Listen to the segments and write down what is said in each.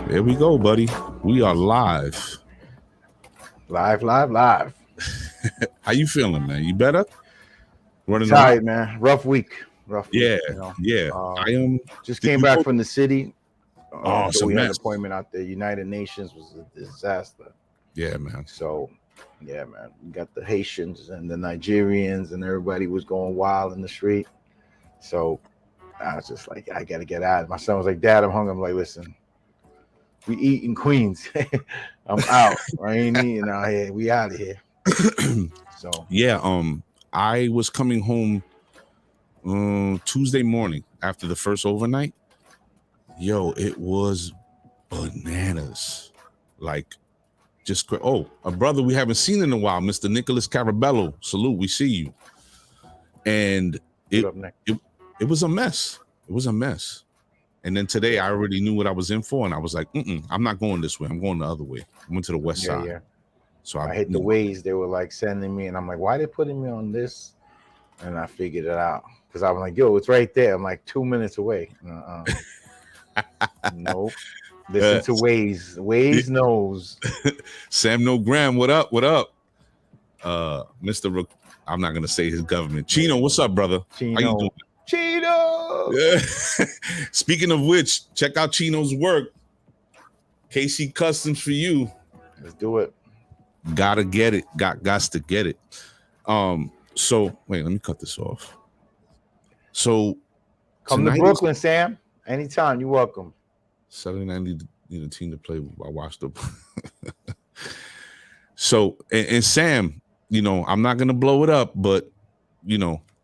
There we go, buddy. We are live. Live. How you feeling, man? You better? Running Tired, around? man. Rough week. Yeah, You know. yeah. I am. Just Did came you back go? from the city. Oh, it's So a we had an mess. appointment out there. United Nations was a disaster. Yeah, man. So, yeah, man. We got the Haitians and the Nigerians, and everybody was going wild in the street. So I was just like, I gotta get out. My son was like, Dad, I'm hungry. I'm like, listen, we eat in Queens. I'm out. I ain't eating out here. We out of here. So Yeah. I was coming home Tuesday morning after the first overnight. Yo, it was bananas. Like, just a brother we haven't seen in a while, Mr. Nicholas Carabello. Salute, we see you. And it was a mess. It was a mess. And then today I already knew what I was in for, and I was like, I'm not going this way. I'm going the other way. I went to the west side. Yeah. So I hit the ways they were like sending me, and I'm like, why are they putting me on this? And I figured it out because I was like, yo, it's right there. I'm like 2 minutes away. Nope. Listen to Waze. Waze knows. Sam No Graham, what up? What up? Mr. I'm not gonna say his government. Chino, what's up, brother? Chino. How you doing? Chino. Yeah. Speaking of which, check out Chino's work. KC Customs for you. Let's do it. Gotta get it. Got to get it. So wait, let me cut this off. So come to Brooklyn, Sam. Anytime, you're welcome. Saturday night, need a team to play. I watched up. So and Sam, I'm not gonna blow it up, but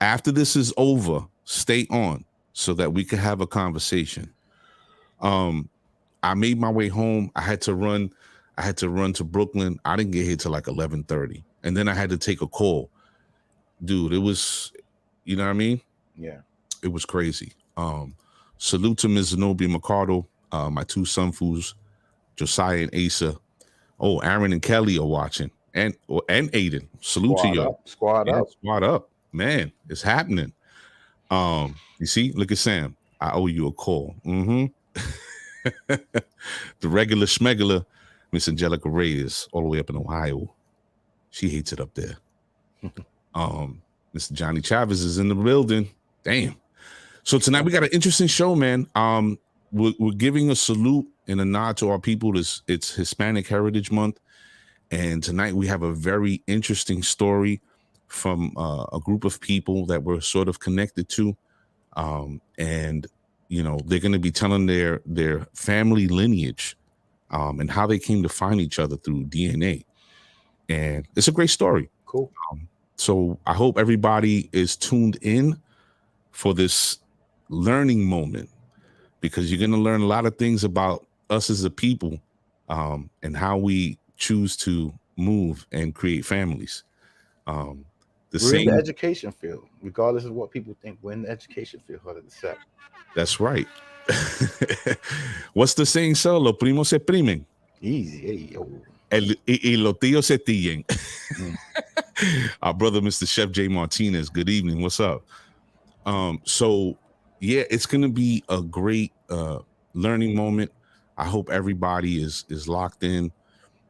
after this is over, stay on so that we can have a conversation. I made my way home. I had to run to Brooklyn. I didn't get here till like 11:30, and then I had to take a call. Dude, it was, you know what I mean? Yeah, it was crazy. Salute to Ms. Zenobia Mercado, my two sonfus, Josiah and Asa. Oh, Aaron and Kelly are watching, and Aiden. Salute to you. Squad up, man. It's happening. You see, look at Sam. I owe you a call. The regular schmegular, Miss Angelica Reyes, all the way up in Ohio. She hates it up there. Mr. Johnny Chavez is in the building. Damn. So tonight we got an interesting show, man. We're giving a salute and a nod to our people. It's Hispanic Heritage Month, and tonight we have a very interesting story from a group of people that we're sort of connected to, and they're going to be telling their family lineage and how they came to find each other through DNA, and it's a great story. Cool. So I hope everybody is tuned in for this learning moment, because you're going to learn a lot of things about us as a people, and how we choose to move and create families. We're in the education field, regardless of what people think. We're in the education field, 100%. That's right. What's the saying, sir? Los primos se primen. Easy. Hey, yo. Y los tíos se tillen. Our brother, Mr. Chef J. Martinez. Good evening. What's up? So yeah, it's gonna be a great learning moment. I hope everybody is locked in,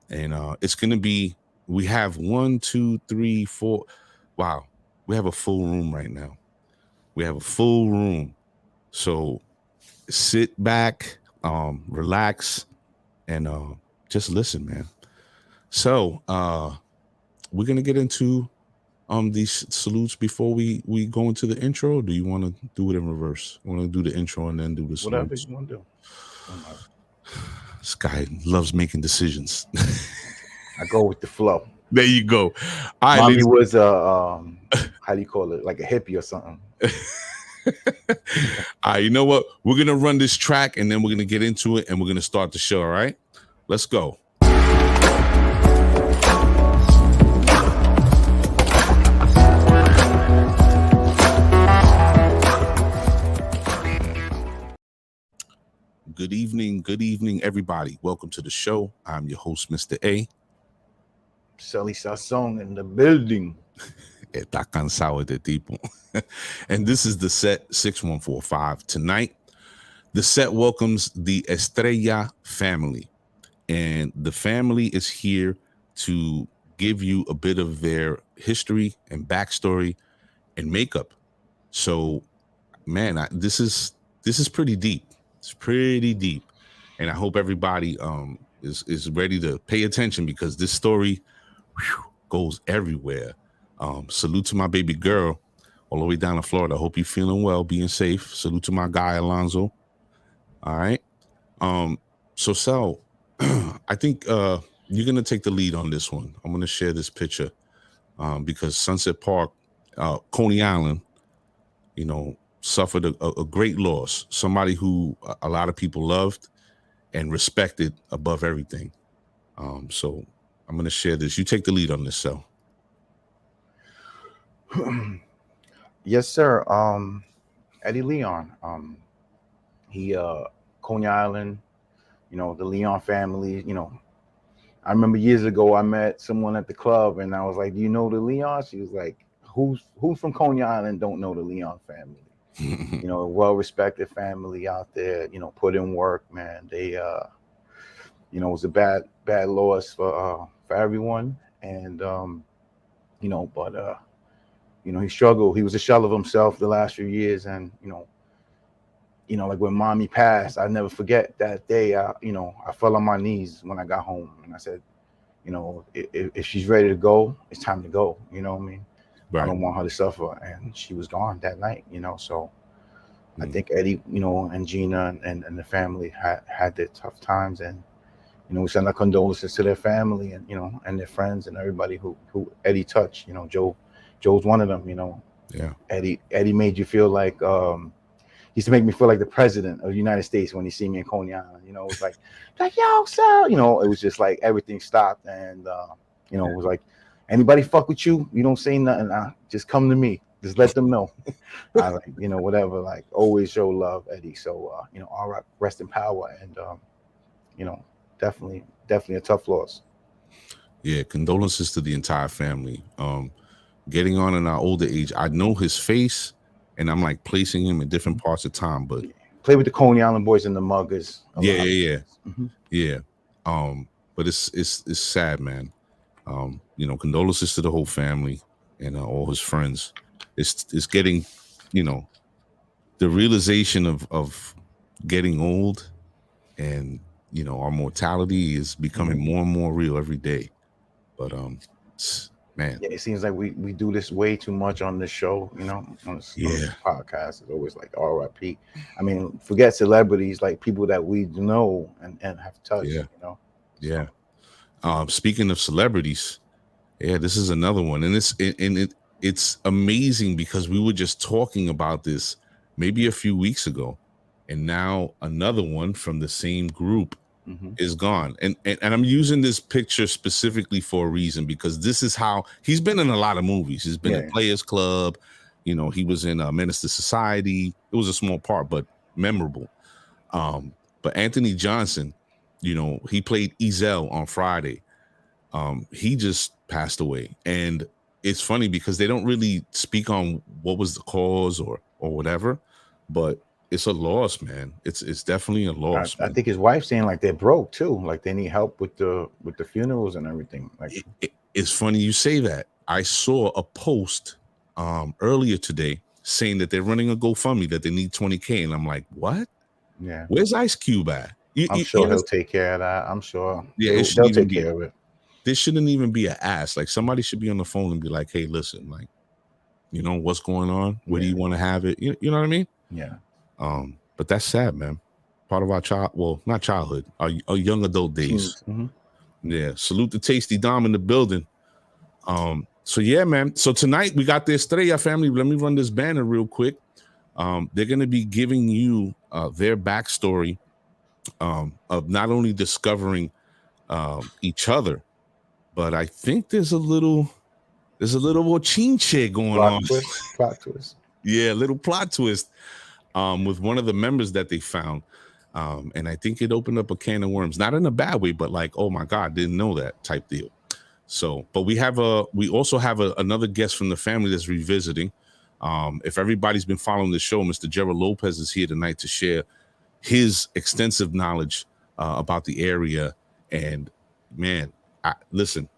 and it's gonna be. We have 1, 2, 3, 4. Wow, we have a full room right now. We have a full room. So sit back, relax, and just listen, man. So we're gonna get into these salutes before we go into the intro. Or do you want to do it in reverse? I want to do the intro and then do the salutes. Whatever you want to do. This guy loves making decisions. I go with the flow. There you go. All right, Mommy was how do you call it? Like a hippie or something. All right, you know what? We're gonna run this track and then we're gonna get into it and we're gonna start the show. All right, let's go. Good evening, everybody. Welcome to the show. I'm your host, Mr. A. Sally Sasson in the building. Está cansado este tipo. And this is the set 6145. Tonight, the set welcomes the Estrella family. And the family is here to give you a bit of their history and backstory and makeup. So, man, this is pretty deep. It's pretty deep, and I hope everybody is ready to pay attention because this story goes everywhere. Salute to my baby girl all the way down to Florida. Hope you're feeling well, being safe. Salute to my guy Alonzo. All right. So Sal, I think you're gonna take the lead on this one. I'm gonna share this picture because Sunset Park, Coney Island, suffered a great loss. Somebody who a lot of people loved and respected above everything. So I'm gonna share this. You take the lead on this, Sal. Yes, sir. Eddie Leon. He Coney Island, the Leon family, I remember years ago I met someone at the club and I was like, "Do you know the Leon?" She was like, Who's from Coney Island don't know the Leon family? A well-respected family out there, put in work, man. They it was a bad loss for everyone. And but he struggled. He was a shell of himself the last few years. And like when mommy passed, I never forget that day. I fell on my knees when I got home and I said, if she's ready to go, it's time to go. You know what I mean? Right. I don't want her to suffer. And she was gone that night, so I think Eddie, and Gina and the family had their tough times. And, we send our condolences to their family and, and their friends and everybody who Eddie touched. Joe's one of them, Yeah. Eddie made you feel like, he used to make me feel like the president of the United States when he see me in Coney Island. It was like yo, sir. It was just like everything stopped. And, it was like, anybody fuck with you, you don't say nothing. Just come to me. Just let them know. I like, whatever, like always show love, Eddie. So, all right, rest in power. And, definitely a tough loss. Yeah. Condolences to the entire family. Getting on in our older age, I know his face and I'm like placing him in different parts of time, but play with the Coney Island boys and the Muggers. Yeah. Mm-hmm. Yeah. But it's sad, man. Condolences to the whole family and all his friends. It's getting, the realization of getting old and, our mortality is becoming more and more real every day. But, man. Yeah, it seems like we do this way too much on this show, on this podcast. It's always like RIP. I mean, forget celebrities, like people that we know and have touched, Yeah. Speaking of celebrities, this is another one. And it's amazing because we were just talking about this maybe a few weeks ago. And now another one from the same group is gone. And I'm using this picture specifically for a reason, because this is how he's been in a lot of movies. He's been in Players Club. He was in Menace to Society. It was a small part, but memorable. But Anthony Johnson, he played Ezel on Friday. He just passed away. And it's funny because they don't really speak on what was the cause or whatever, but it's a loss, man. It's definitely a loss. I think his wife's saying like they're broke too, like they need help with the funerals and everything. Like it's funny you say that. I saw a post earlier today saying that they're running a GoFundMe that they need $20K, and I'm like, what? Yeah. Where's Ice Cube at? I'm sure he'll take care of that. I'm sure. Yeah, they'll take care of it. This shouldn't even be an ask. Like somebody should be on the phone and be like, hey, listen, like, what's going on? Where do you want to have it? You know what I mean? Yeah. But that's sad, man. Part of our not childhood, our young adult days. Mm-hmm. Yeah. Salute to Tasty Dom in the building. So yeah, man. So tonight we got the Estrella family. Let me run this banner real quick. They're going to be giving you their backstory of not only discovering each other, but I think there's a little chinche going on. Plot twist. Yeah, a little plot twist with one of the members that they found. And I think it opened up a can of worms, not in a bad way, but like, oh my God, didn't know that type deal. So, but we also have another guest from the family that's revisiting. If everybody's been following the show, Mr. Gerald Lopez is here tonight to share his extensive knowledge about the area. And man, listen,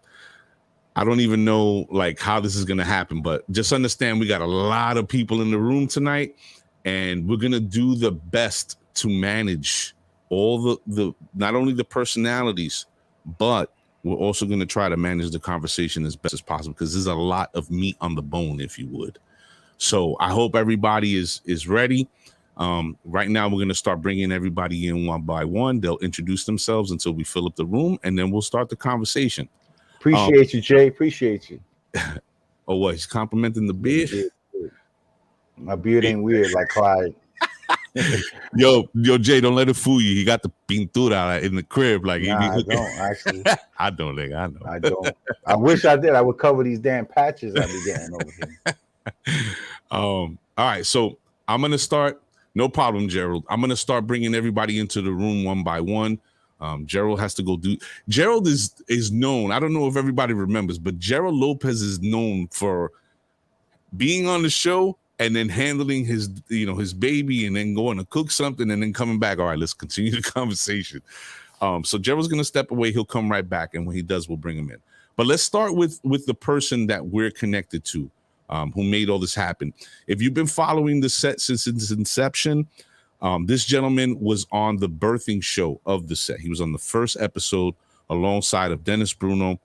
I don't even know like how this is going to happen, but just understand we got a lot of people in the room tonight, and we're going to do the best to manage all the not only the personalities, but we're also going to try to manage the conversation as best as possible, because there's a lot of meat on the bone, if you would. So I hope everybody is ready. Right now, we're going to start bringing everybody in one by one. They'll introduce themselves until we fill up the room, and then we'll start the conversation. Appreciate you, Jay. Appreciate you. Oh, what? He's complimenting the beard? My beard ain't weird like Clyde. Yo, Jay, don't let it fool you. He got the pintura in the crib. Like, nah, I don't actually. I don't think I know. I don't. I wish I did. I would cover these damn patches I be getting over here. All right, so I'm gonna start. No problem, Gerald. I'm gonna start bringing everybody into the room one by one. Gerald has to go do. Gerald is known. I don't know if everybody remembers, but Gerald Lopez is known for being on the show and then handling his baby, and then going to cook something and then coming back. All right, let's continue the conversation. So Gerald's gonna step away. He'll come right back, and when he does, we'll bring him in. But let's start with the person that we're connected to, who made all this happen. If you've been following the set since its inception, this gentleman was on the birthing show of the set. He was on the first episode alongside of Dennis Bruno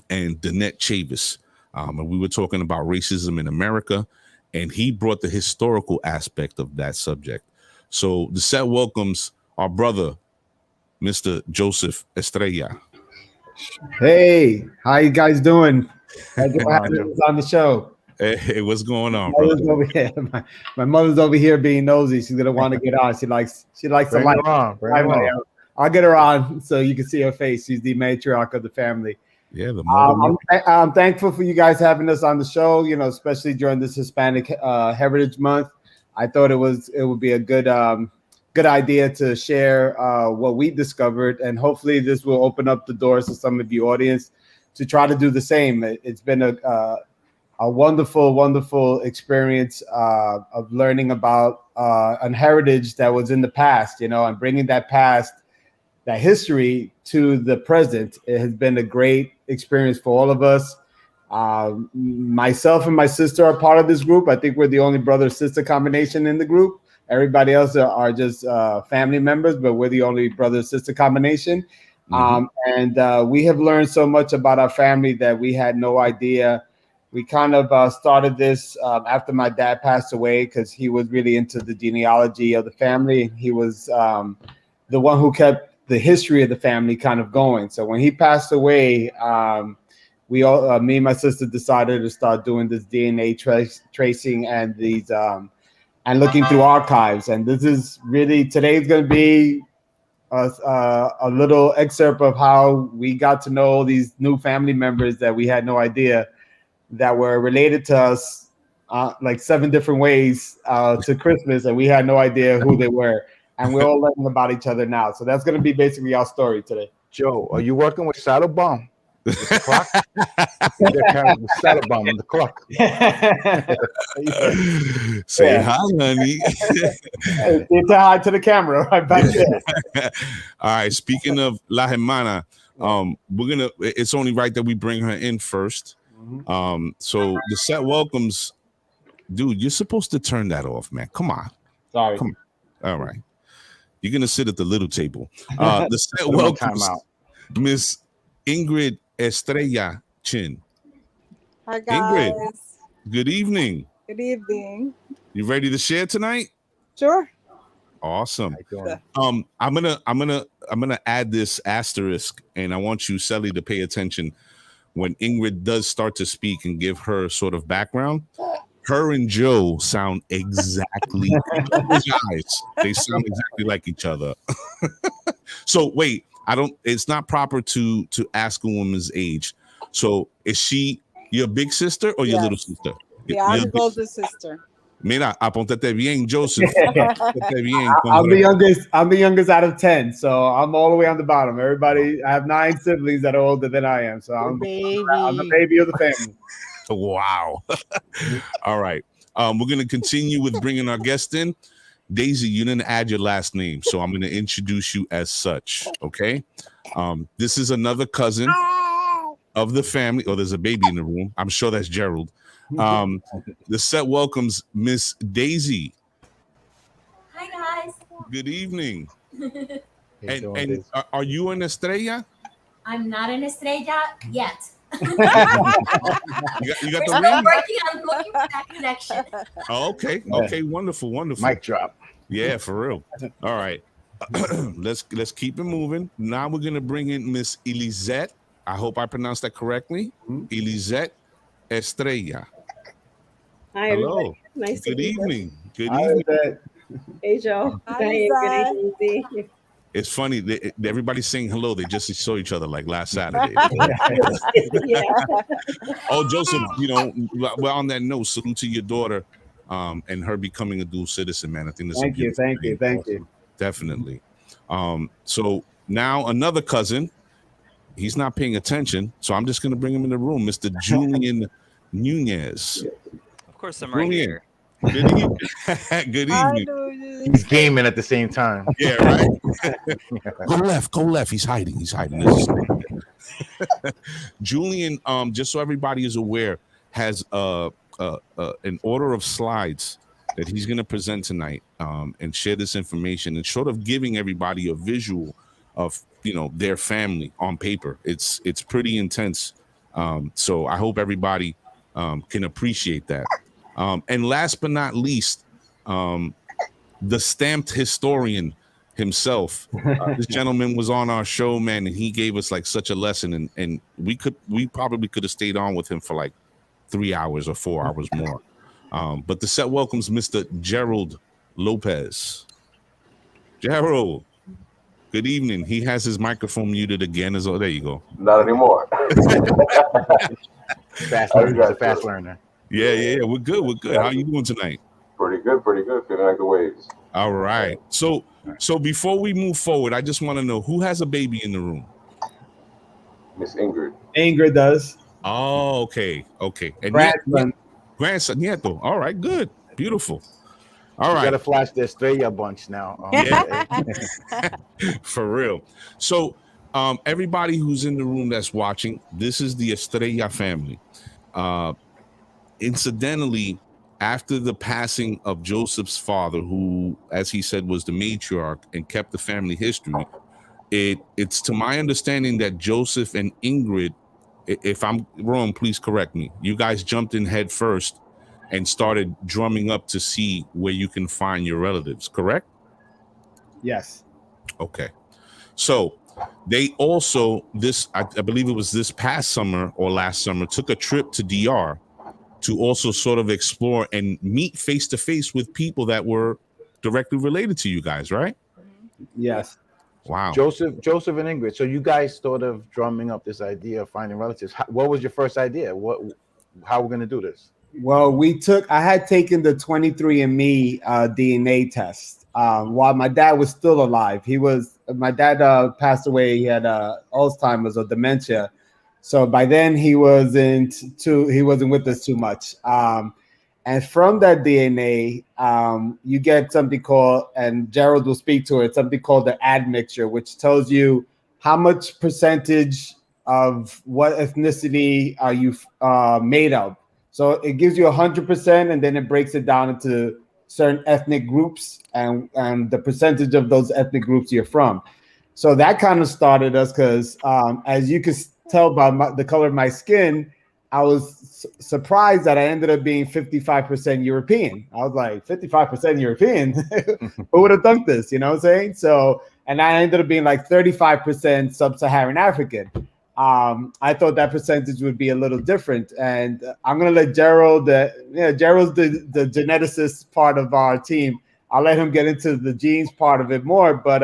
and Danette Chavis. And we were talking about racism in America, and he brought the historical aspect of that subject. So the set welcomes our brother, Mr. Joseph Estrella. Hey, how you guys doing? On the show. Hey, what's going on, brother? My mother's over here being nosy. She's gonna want to get on. She likes to like. I'll get her on so you can see her face. She's the matriarch of the family. Yeah, the mother. I'm thankful for you guys having us on the show. You know, especially during this Hispanic Heritage Month. I thought it would be a good idea to share what we discovered, and hopefully this will open up the doors to some of the audience to try to do the same. It's been a wonderful experience of learning about a heritage that was in the past, and bringing that past, that history to the present. It has been a great experience for all of us. Myself and my sister are part of this group. I think we're the only brother-sister combination in the group. Everybody else are just family members, but we're the only brother-sister combination. Mm-hmm. And we have learned so much about our family that we had no idea. We kind of started this after my dad passed away, because he was really into the genealogy of the family. He was the one who kept the history of the family kind of going. So when he passed away, we all, me and my sister, decided to start doing this DNA tracing and these and looking through archives. And this is really, today's going to be a little excerpt of how we got to know these new family members that we had no idea that were related to us like 7 different ways to Christmas, and we had no idea who they were. And we're all learning about each other now. So that's going to be basically our story today. Joe, are you working with Saddle Bomb? With the clock? The Saddle Bomb and the clock. Say hi, honey. Say hi to the camera right back there. All right. Speaking of La Hermana, it's only right that we bring her in first. So the set welcomes, dude, you're supposed to turn that off, man. Come on. Sorry. Come on. All right. You're going to sit at the little table. The set welcomes Miss Ingrid Estrella Chin. Hi, guys. Ingrid, good evening. Good evening. You ready to share tonight? Sure. Awesome. I'm gonna add this asterisk, and I want you, Sally, to pay attention when Ingrid does start to speak and give her sort of background. Her and Joe sound exactly they sound exactly like each other. So wait, it's not proper to ask a woman's age. So is she your big sister or your little sister? Yeah, I'm the older sister. Mira, apóntate bien, Joseph. Apóntate bien. I'm the youngest out of 10, so I'm all the way on the bottom. Everybody, I have 9 siblings that are older than I am, so I'm the baby of the family. Wow. All right. We're gonna continue with bringing our guest in. Daisy, you didn't add your last name, so I'm gonna introduce you as such. Okay. This is another cousin of the family. Oh, there's a baby in the room. I'm sure that's Gerald. The set welcomes Miss Daisy. Hi guys. Good evening. And are you an Estrella? I'm not an Estrella yet. You got the ring? I'm looking for that connection. Oh, okay. Okay. Wonderful. Mic drop. Yeah, for real. All right. Let's keep it moving. Now we're gonna bring in Miss Elisette. I hope I pronounced that correctly. Elisette Estrella. Hi, hello. Everybody. Nice Good to evening. Good Hi, evening. Hey, Joe. Hi, Good evening. It's funny. Everybody's saying hello. They just saw each other like last Saturday. Yeah. Oh, Joseph, well, on that note, salute to your daughter and her becoming a dual citizen, man. I think that's Thank you. Definitely. So now another cousin. He's not paying attention, so I'm just going to bring him in the room, Mr. Julian Nunez. Of course, I'm right here. Good evening. Good evening. He's gaming at the same time. Yeah, right. Go left. He's hiding. Julian, just so everybody is aware, has an order of slides that he's going to present tonight and share this information and sort of giving everybody a visual of their family on paper. It's pretty intense. So I hope everybody can appreciate that. And last but not least, the stamped historian himself. This gentleman was on our show, man, and he gave us like such a lesson, and we probably could have stayed on with him for like 3 hours or 4 hours more. But the set welcomes Mr. Gerald Lopez. Gerald, good evening. He has his microphone muted again. There you go. Not anymore. Fast learner. Yeah. We're good. How you doing tonight? Pretty good. Feeling like the waves. All right. So before we move forward, I just want to know who has a baby in the room. Miss Ingrid. Ingrid does. Oh, okay. And grandson, Nieto. All right, good. Beautiful. All right. Got to flash the Estrella bunch now. Yeah. For real. So everybody who's in the room that's watching, this is the Estrella family. Incidentally, after the passing of Joseph's father, who, as he said, was the matriarch and kept the family history, it's to my understanding that Joseph and Ingrid, if I'm wrong, please correct me, you guys jumped in head first and started drumming up to see where you can find your relatives, correct? Yes. Okay. So they also, I believe it was this past summer or last summer, took a trip to DR to also sort of explore and meet face to face with people that were directly related to you guys, right? Yes. Wow. Joseph and Ingrid. So you guys sort of drumming up this idea of finding relatives. What was your first idea? How we're going to do this? Well, I had taken the 23andMe DNA test while my dad was still alive. My dad passed away. He had Alzheimer's or dementia. So by then he wasn't with us too much. And from that DNA, you get something called, and Gerald will speak to it, something called the admixture, which tells you how much percentage of what ethnicity are you made of. So it gives you 100%, and then it breaks it down into certain ethnic groups and the percentage of those ethnic groups you're from. So that kind of started us because as you can tell by the color of my skin, I was surprised that I ended up being 55% European. I was like, 55% European? Who would have thunk this? You know what I'm saying? So, and I ended up being like 35% Sub-Saharan African. I thought that percentage would be a little different. And I'm going to let Gerald, Gerald's the geneticist part of our team. I'll let him get into the genes part of it more. But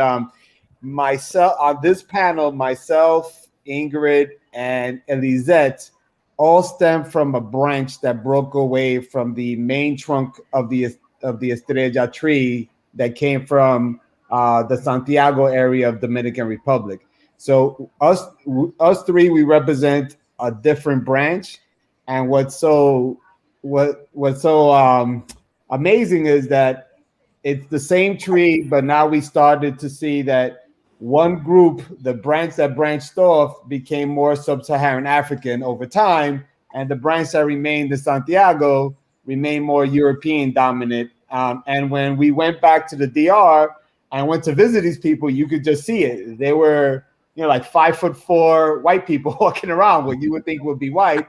myself, on this panel, myself, Ingrid, and Elisette, all stem from a branch that broke away from the main trunk of the Estrella tree that came from the Santiago area of Dominican Republic. So us three, we represent a different branch. And what's so amazing is that it's the same tree, but now we started to see that one group, the branch that branched off, became more sub-Saharan African over time, and the branch that remained in Santiago remained more European dominant. And when we went back to the DR and went to visit these people, you could just see it. They were, like 5'4" white people walking around, what you would think would be white,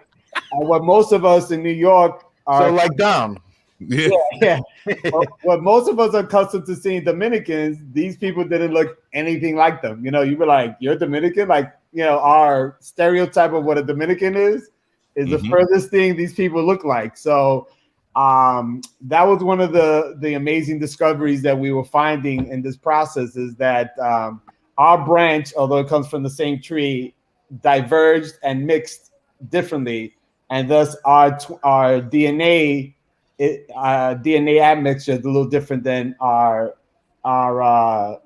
and what most of us in New York are. So like Dom. Yeah. Yeah. What most of us are accustomed to seeing Dominicans, these people didn't look anything like them. You were like, you're Dominican? Like, our stereotype of what a Dominican is the furthest thing these people look like. So that was one of the amazing discoveries that we were finding in this process, is that our branch, although it comes from the same tree, diverged and mixed differently. And thus our DNA DNA admixture is a little different than our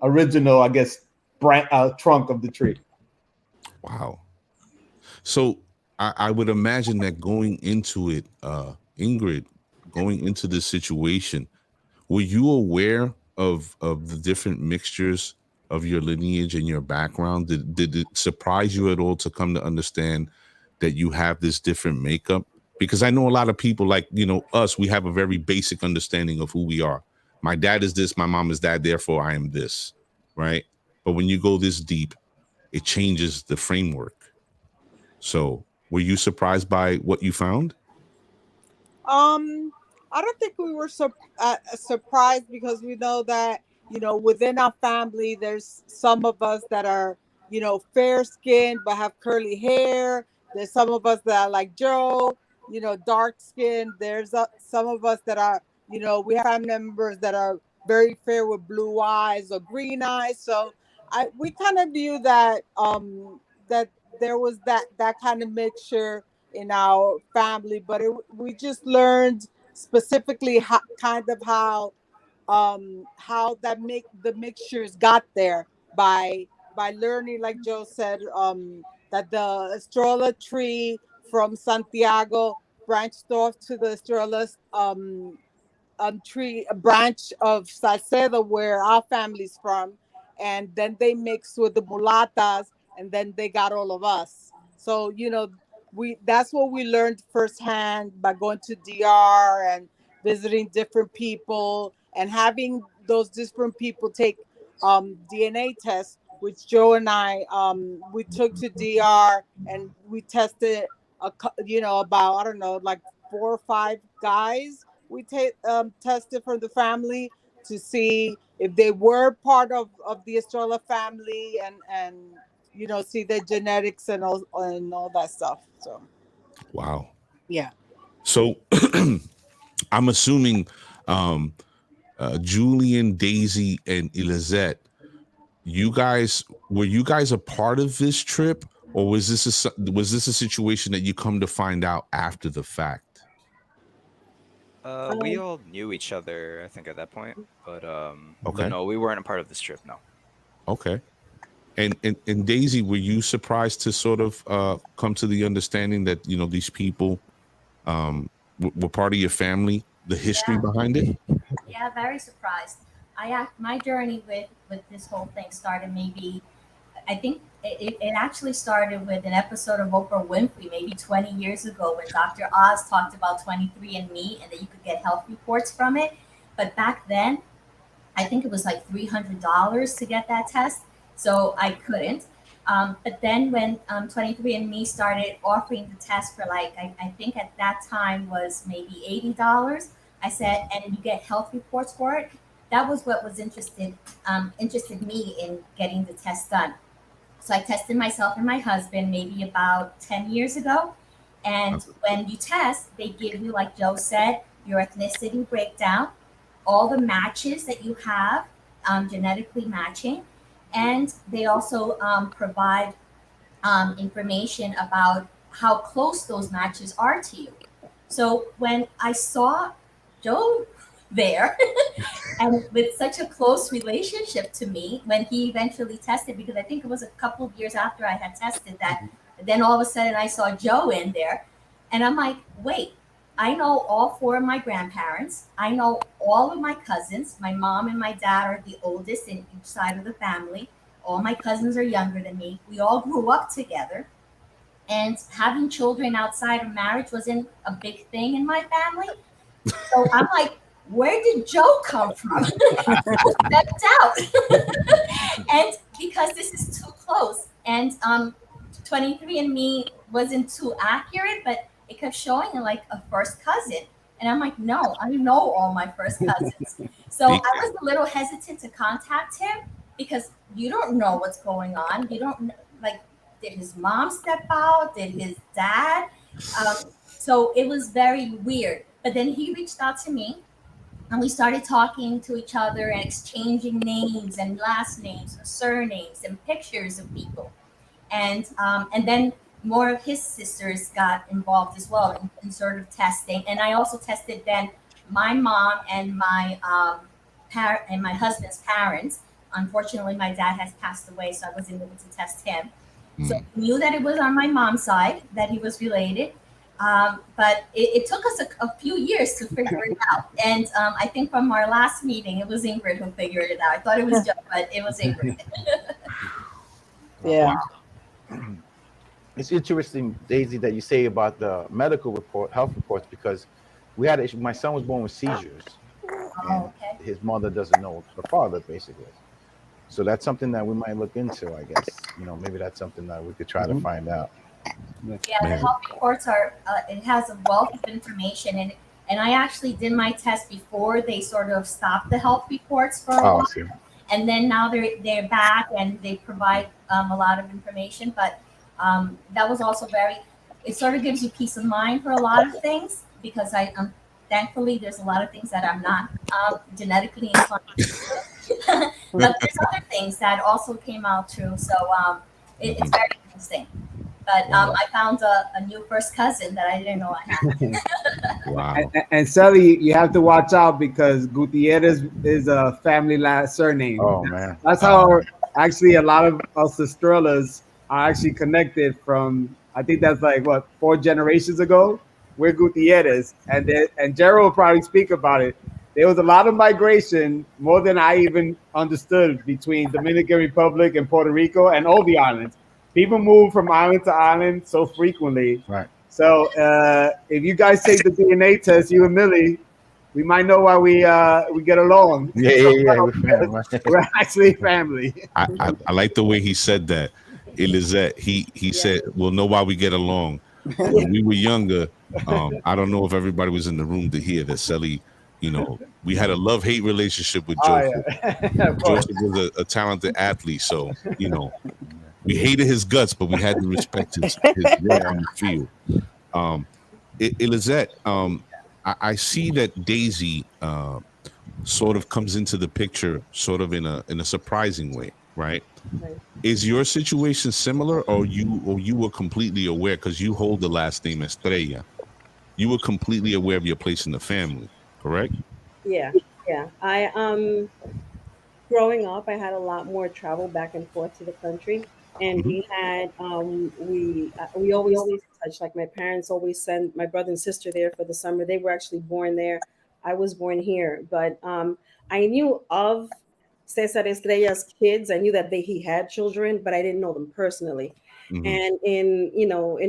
original, I guess, trunk of the tree. Wow. So I would imagine that going into it, Ingrid, going into this situation, were you aware of the different mixtures of your lineage and your background? Did it surprise you at all to come to understand that you have this different makeup? Because I know a lot of people, like, us, we have a very basic understanding of who we are. My dad is this, my mom is that, therefore I am this, right? But when you go this deep, it changes the framework. So were you surprised by what you found? I don't think we were surprised, because we know that, within our family, there's some of us that are, fair skinned but have curly hair. There's some of us that are like Joe, dark skinned. There's some of us that are, we have family members that are very fair with blue eyes or green eyes. So we kind of knew that that there was that kind of mixture in our family, but we just learned specifically how the mixtures got there by learning, like Joe said, that the Estrella tree from Santiago branched off to the Estrella tree, a branch of Salcedo, where our family's from, and then they mixed with the mulatas, and then they got all of us. So that's what we learned firsthand by going to DR and visiting different people and having those different people take DNA tests, which Joe and I we took to DR, and we tested about, I don't know, like 4 or 5 guys. We tested from the family to see if they were part of the Estrella family, and see their genetics and all that stuff. So Wow. yeah. So I'm assuming Julian, Daisy, and Elizette, were you guys a part of this trip, or was this a situation that you come to find out after the fact? We all knew each other, I think, at that point, but Okay. no, we weren't a part of this trip. No. Okay. And Daisy, were you surprised to sort of come to the understanding that these people were part of your family, the history behind it? Yeah, very surprised. My journey with this whole thing started, maybe, I think it actually started with an episode of Oprah Winfrey maybe 20 years ago, when Dr. Oz talked about 23andMe and that you could get health reports from it. But back then, I think it was like $300 to get that test, so I couldn't. But then when 23andMe started offering the test for, like, I think at that time was maybe $80, I said, and you get health reports for it. That was what was interested me in getting the test done. So I tested myself and my husband maybe about 10 years ago. And when you test, they give you, like Joe said, your ethnicity breakdown, all the matches that you have, genetically matching. And they also provide information about how close those matches are to you. So when I saw Joe there and with such a close relationship to me, when he eventually tested, because I think it was a couple of years after I had tested that, then all of a sudden I saw Joe in there, and I'm like, wait, I know all four of my grandparents. I know all of my cousins. My mom and my dad are the oldest in each side of the family. All my cousins are younger than me. We all grew up together. And having children outside of marriage wasn't a big thing in my family. So I'm like, where did Joe come from? Who stepped out? And because this is too close, and 23andMe wasn't too accurate, but it kept showing like a first cousin. And I'm like, no, I know all my first cousins. So I was a little hesitant to contact him because you don't know what's going on. You don't like, did his mom step out? Did his dad? So it was very weird. But then he reached out to me and we started talking to each other and exchanging names and last names and surnames and pictures of people. And then more of his sisters got involved as well in sort of testing. And I also tested then my mom and my husband's parents. Unfortunately, my dad has passed away, so I wasn't able to test him. So I knew that it was on my mom's side that he was related. But it took us a few years to figure it out. And I think from our last meeting, it was Ingrid who figured it out. I thought it was Joe, but it was Ingrid. Yeah. It's interesting, Daisy, that you say about the health reports, because we had my son was born with seizures, and his mother doesn't know the father, basically. So that's something that we might look into, I guess. Maybe that's something that we could try to find out. Yeah, the health reports are, it has a wealth of information, and I actually did my test before they sort of stopped the health reports for a while. And then now they're back and they provide a lot of information, but that was also it sort of gives you peace of mind for a lot of things, because I'm thankfully there's a lot of things that I'm not genetically inclined to do. But there's other things that also came out true, so it's very interesting. But I found a new first cousin that I didn't know I had. Wow. And Sally, you have to watch out because Gutierrez is a family last surname. Oh man, that's how actually a lot of us Estrellas are actually connected from. I think that's like 4 generations ago. We're Gutierrez, and Gerald will probably speak about it. There was a lot of migration, more than I even understood, between Dominican Republic and Puerto Rico and all the islands. People move from island to island so frequently. Right. So if you guys take the DNA test, you and Millie, we might know why we get along. Yeah. We're actually family. I like the way he said that. Elizette, he said, we'll know why we get along. When we were younger, I don't know if everybody was in the room to hear that Sally, we had a love-hate relationship with Joseph. Joseph was a talented athlete, so we hated his guts, but we had to respect his work on the field. Elizette, I see that Daisy sort of comes into the picture sort of in a surprising way, right? Is your situation similar, or you were completely aware because you hold the last name Estrella? You were completely aware of your place in the family, correct? Yeah. I growing up, I had a lot more travel back and forth to the country, and we had we always stayed in touch. Like my parents always sent my brother and sister there for the summer. They were actually born there. I was born here, but I knew of Cesar Estrella's kids. I knew that he had children, but I didn't know them personally. And in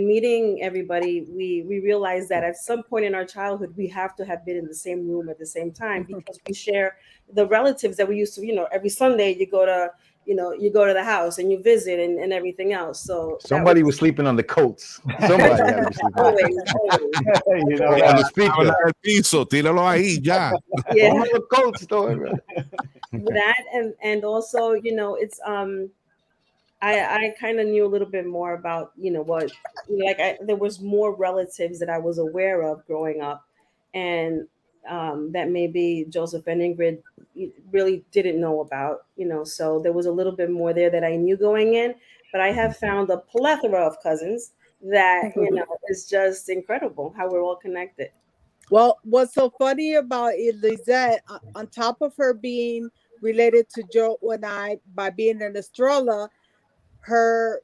meeting everybody, we realized that at some point in our childhood, we have to have been in the same room at the same time, because we share the relatives that we used to, every Sunday you go to the house and you visit and everything else. So somebody was sleeping on the coats. Somebody had to be sleeping always. on the speaker. Yeah. On the coats, that and also, it's I kind of knew a little bit more about, there was more relatives that I was aware of growing up, and that maybe Joseph and Ingrid really didn't know about, so there was a little bit more there that I knew going in. But I have found a plethora of cousins that is just incredible how we're all connected. Well, what's so funny about Lizette, on top of her being related to Joe and I by being an Estrella, her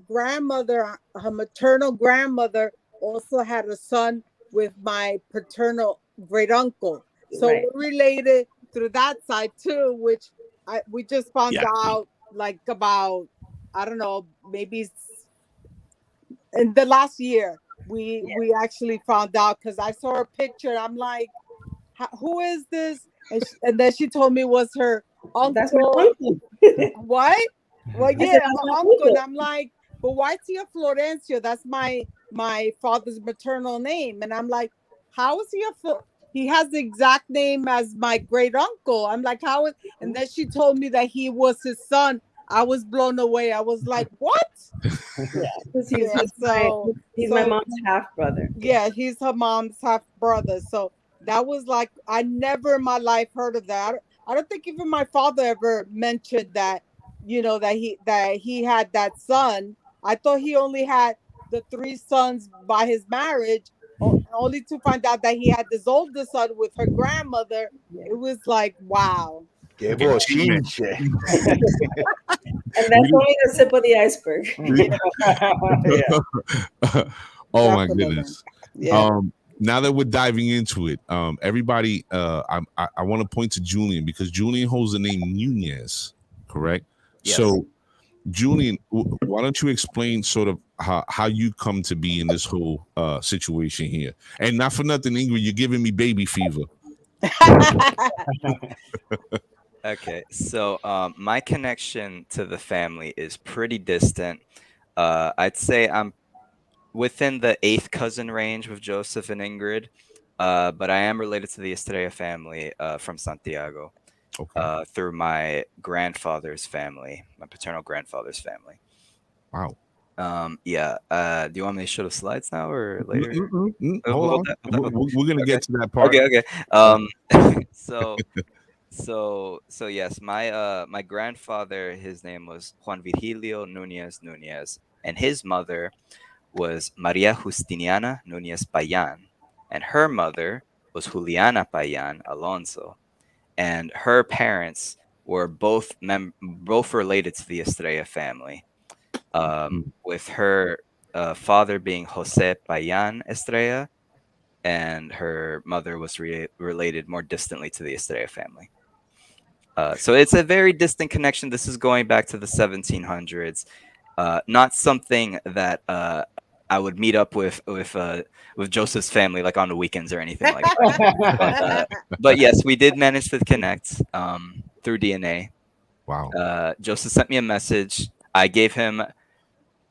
grandmother, her maternal grandmother, also had a son with my paternal great uncle. So Right. we're related through that side too, which we just found out like about, I don't know, maybe in the last year. We actually found out because I saw her picture. And I'm like, who is this? And then she told me it was her uncle. That's my uncle. What? Well, yeah, said, her uncle. And I'm like, but why Tia Florencio? That's my father's maternal name. And I'm like, how is he he has the exact name as my great uncle. I'm like, how is? And then she told me that he was his son. I was blown away. I was like, what? He's my mom's half brother. Yeah, he's her mom's half brother. So that was like, I never in my life heard of that. I don't think even my father ever mentioned that, that he had that son. I thought he only had the 3 sons by his marriage, only to find out that he had this older son with her grandmother. It was like, wow. And that's only the tip of the iceberg. Oh my goodness. Yeah. Now that we're diving into it, everybody, I want to point to Julian because Julian holds the name Nunez, correct? Yes. So, Julian, why don't you explain sort of how you come to be in this whole situation here? And not for nothing, Ingrid, you're giving me baby fever. Okay, so my connection to the family is pretty distant. I'd say I'm within the 8th cousin range with Joseph and Ingrid, but I am related to the Estrella family from Santiago, through my grandfather's family, my paternal grandfather's family. Wow. Yeah. Do you want me to show the slides now or later? Hold on. We're gonna get to that part. Okay. So yes, my grandfather, his name was Juan Virgilio Nunez, and his mother was Maria Justiniana Nunez Payan, and her mother was Juliana Payan Alonso, and her parents were both related to the Estrella family, with her father being Jose Payan Estrella, and her mother was related more distantly to the Estrella family. So it's a very distant connection. This is going back to the 1700s. Not something that I would meet up with Joseph's family like on the weekends or anything like that. But yes, we did manage to connect through DNA. Wow. Joseph sent me a message. I gave him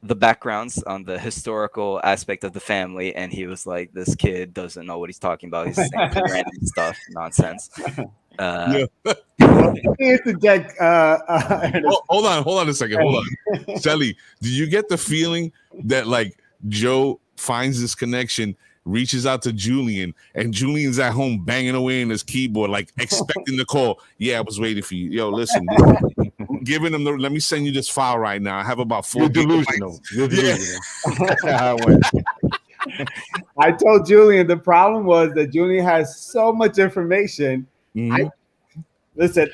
the backgrounds on the historical aspect of the family, and he was like, "This kid doesn't know what he's talking about. He's saying random stuff, nonsense." Interject. Hold on a second. Hold on, Shelly. Do you get the feeling that like Joe finds this connection, reaches out to Julian, and Julian's at home banging away in his keyboard, like expecting the call? Yeah, I was waiting for you. Yo, listen, giving him let me send you this file right now. I have about 4 delusional. You're delusional. I told Julian the problem was that Julian has so much information. Listen,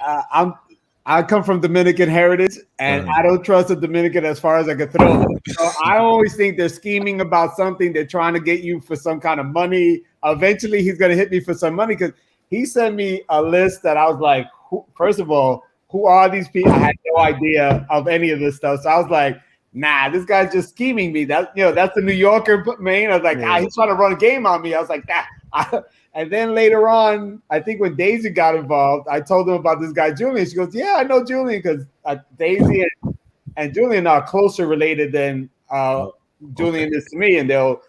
I come from Dominican heritage, and I don't trust a Dominican as far as I can throw them. So I always think they're scheming about something. They're trying to get you for some kind of money. Eventually, he's going to hit me for some money because he sent me a list that I was like, first of all, who are these people? I had no idea of any of this stuff. So I was like, nah, this guy's just scheming me. That's the New Yorker main. I was like, he's trying to run a game on me. I was like, nah. And then later on, I think when Daisy got involved, I told them about this guy, Julian. She goes, yeah, I know Julian because Daisy and Julian are closer related than Julian is to me, and they'll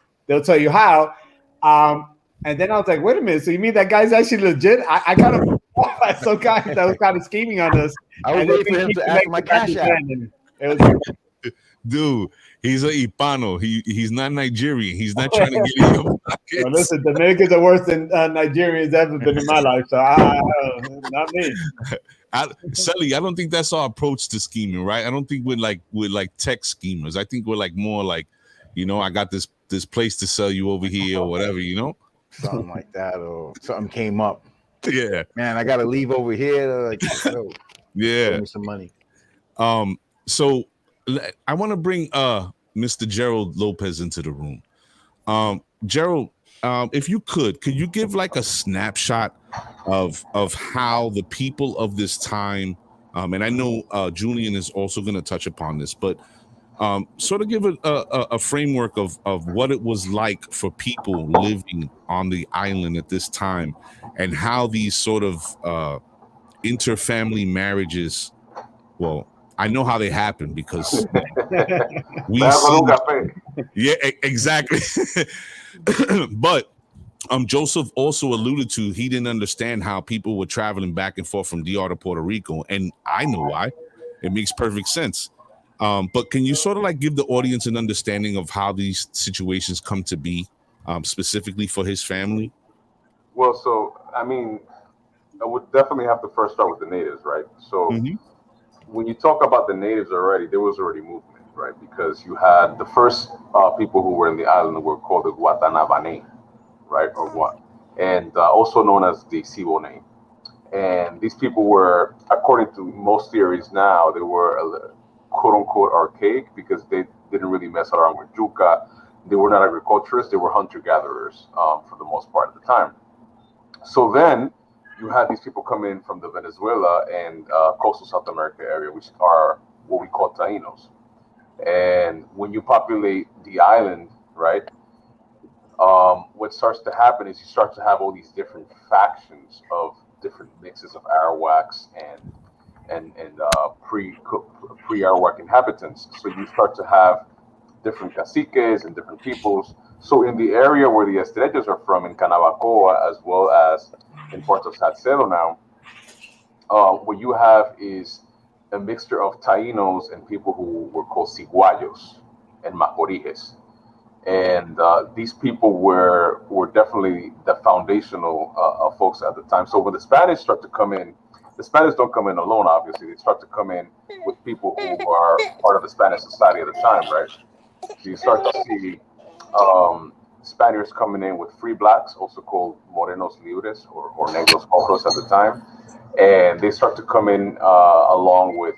tell you how. And then I was like, wait a minute, so you mean that guy's actually legit? I kind of thought some guy that was kind of scheming on us. I was waiting for him to ask my cash out. Dude, he's a Hispano. He's not Nigerian. He's not trying to get in your pockets. Well, listen, Dominicans are worse than Nigerians ever been in my life. So not me. Sally, I don't think that's our approach to scheming, right? I don't think we're like tech schemers. I think we're like more like, I got this place to sell you over here or whatever, something like that, or something came up. Yeah, Man, I gotta leave over here. They're like, yo, yeah. show me some money. So I want to bring Mr. Gerald Lopez into the room. Gerald, if you could you give like a snapshot of how the people of this time, and I know Julian is also going to touch upon this, but sort of give a framework of what it was like for people living on the island at this time, and how these sort of interfamily marriages, well, I know how they happen because we see. Yeah, exactly. But Joseph also alluded to he didn't understand how people were traveling back and forth from DR to Puerto Rico, and I know why. It makes perfect sense. But can you sort of like give the audience an understanding of how these situations come to be, specifically for his family? Well, so I mean, I would definitely have to first start with the natives, right? So when you talk about the natives already, there was already movement, right? Because you had the first people who were in the island were called the Guatanabane, right? Or what? And also known as the Siboney. And these people were, according to most theories now, they were quote unquote archaic because they didn't really mess around with yucca. They were not agriculturists, they were hunter gatherers for the most part at the time. So then you had these people come in from the Venezuela and coastal South America area, which are what we call Tainos. And when you populate the island, right, what starts to happen is you start to have all these different factions of different mixes of Arawaks and pre-Arawak inhabitants. So you start to have different caciques and different peoples. So in the area where the Estrellas are from, in Canabacoa, as well as in parts of Salcedo now, what you have is a mixture of Tainos and people who were called Ciguayos and Maporijes. And these people were definitely the foundational folks at the time. So when the Spanish start to come in, the Spanish don't come in alone, obviously. They start to come in with people who are part of the Spanish society at the time, right? So you start to see Spaniards coming in with free blacks, also called Morenos Libres or Negros Ojos at the time. And they start to come in along with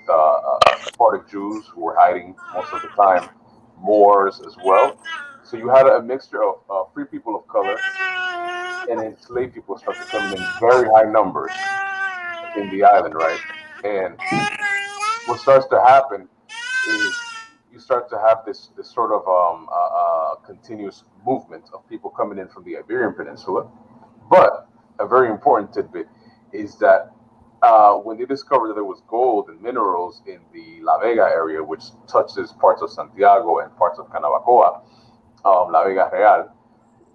Sephardic Jews who were hiding most of the time, Moors as well. So you had a mixture of free people of color and enslaved people start to come in very high numbers in the island, right? And what starts to happen is you start to have this sort of continuous movement of people coming in from the Iberian Peninsula. But a very important tidbit is that when they discovered that there was gold and minerals in the La Vega area, which touches parts of Santiago and parts of Canabacoa, La Vega Real,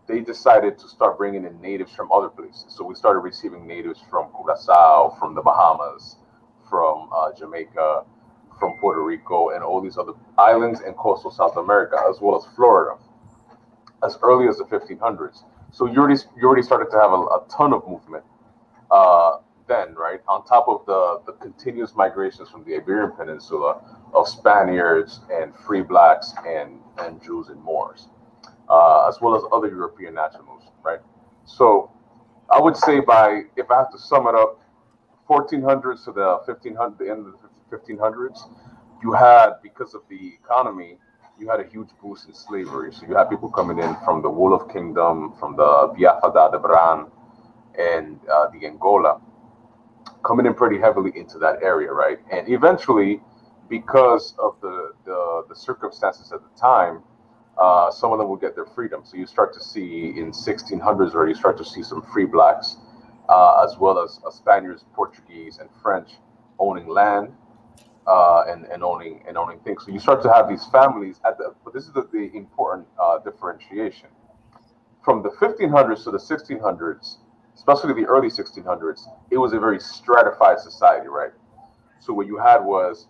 they decided to start bringing in natives from other places. So we started receiving natives from Curacao, from the Bahamas, from Jamaica, from Puerto Rico, and all these other islands and coastal South America, as well as Florida, as early as the 1500s. So you already started to have a ton of movement then, right? On top of the continuous migrations from the Iberian Peninsula of Spaniards and free blacks and Jews and Moors, as well as other European nationals, right? So I would say if I have to sum it up, 1400s to the 1500, the end of the 1500s, you had, because of the economy, you had a huge boost in slavery. So you had people coming in from the Wolof Kingdom, from the Biafada de Bran, and the Angola, coming in pretty heavily into that area, right? And eventually, because of the circumstances at the time, some of them will get their freedom. So you start to see in 1600s already, you start to see some free blacks, as well as Spaniards, Portuguese, and French owning land and owning things. So you start to have these families but this is the important differentiation. From the 1500s to the 1600s, especially the early 1600s, it was a very stratified society, right? So what you had was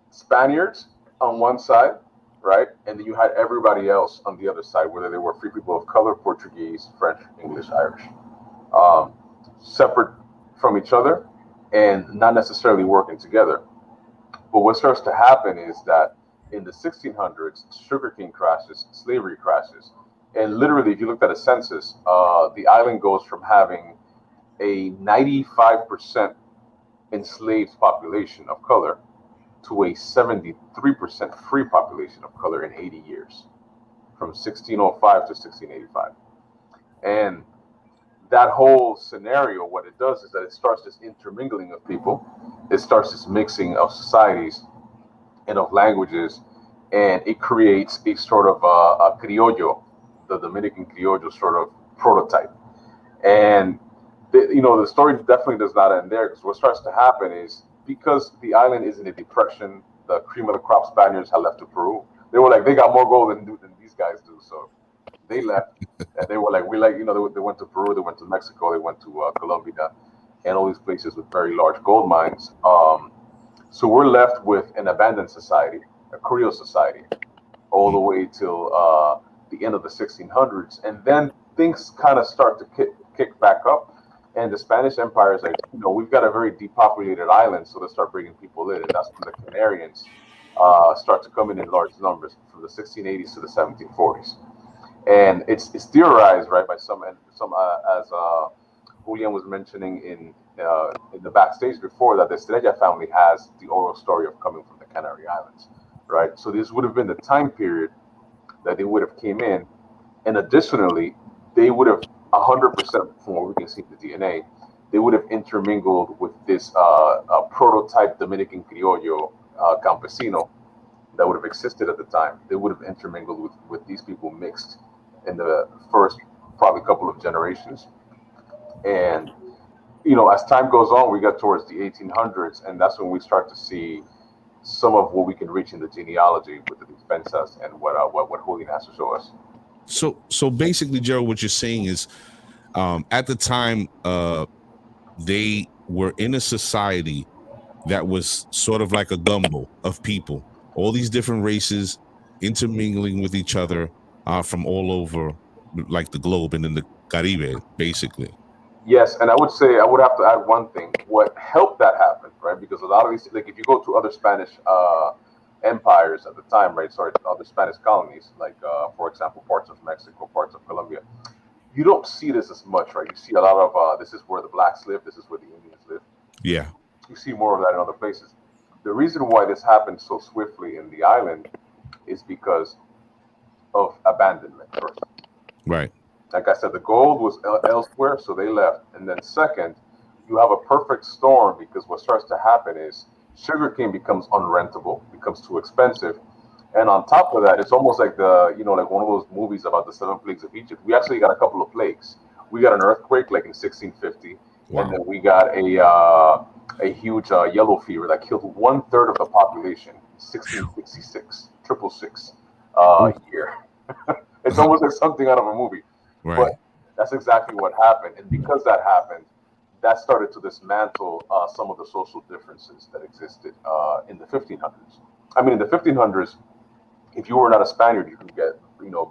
Spaniards on one side, right? And then you had everybody else on the other side, whether they were free people of color, Portuguese, French, English, Irish, separate from each other and not necessarily working together. But what starts to happen is that in the 1600s, sugarcane crashes, slavery crashes. And literally, if you looked at a census, the island goes from having a 95% enslaved population of color to a 73% free population of color in 80 years, from 1605 to 1685. And that whole scenario, what it does is that it starts this intermingling of people. It starts this mixing of societies and of languages, and it creates a sort of a criollo, the Dominican criollo sort of prototype. And the story definitely does not end there, because what starts to happen is, because the island is in a depression, the cream of the crop Spaniards had left to Peru. They were like, they got more gold than these guys do, so they left. And they were like, they went to Peru, they went to Mexico, they went to Colombia, and all these places with very large gold mines. So we're left with an abandoned society, a Creole society, all the way till the end of the 1600s. And then things kind of start to kick back up. And the Spanish Empire is like, we've got a very depopulated island, so let's start bringing people in. And that's when the Canarians start to come in large numbers from the 1680s to the 1740s. And it's theorized, right, by some as Julian was mentioning in the backstage before, that the Estrella family has the oral story of coming from the Canary Islands, right? So this would have been the time period that they would have came in, and additionally, they would have 100%, from what we can see in the DNA, they would have intermingled with this prototype Dominican Criollo campesino that would have existed at the time. They would have intermingled with these people, mixed in the first probably couple of generations. And as time goes on, we get towards the 1800s, and that's when we start to see some of what we can reach in the genealogy with the defensas and what Julian has to show us. So basically, Gerald, what you're saying is, at the time, they were in a society that was sort of like a gumbo of people, all these different races intermingling with each other from all over, like the globe and in the Caribe, basically. Yes, and I would say, I would have to add one thing. What helped that happen, right? Because a lot of these, like if you go to other Spanish empires at the time, right? Sorry, other Spanish colonies, like for example, parts of Mexico, parts of Colombia, you don't see this as much, right? You see a lot of this is where the blacks live, this is where the Indians live. Yeah. You see more of that in other places. The reason why this happened so swiftly in the island is because of abandonment first. Right. Like I said, the gold was elsewhere, so they left. And then second, you have a perfect storm, because what starts to happen is sugarcane becomes unrentable, becomes too expensive. And on top of that, it's almost like like one of those movies about the 7 plagues of Egypt. We actually got a couple of plagues. We got an earthquake like in 1650. Wow. And then we got a huge yellow fever that killed 1/3 of the population, 1666, 666 year. It's almost like something out of a movie. Right. But that's exactly what happened. And because that happened, that started to dismantle some of the social differences that existed in the 1500s. I mean, in the 1500s, if you were not a Spaniard, you could get,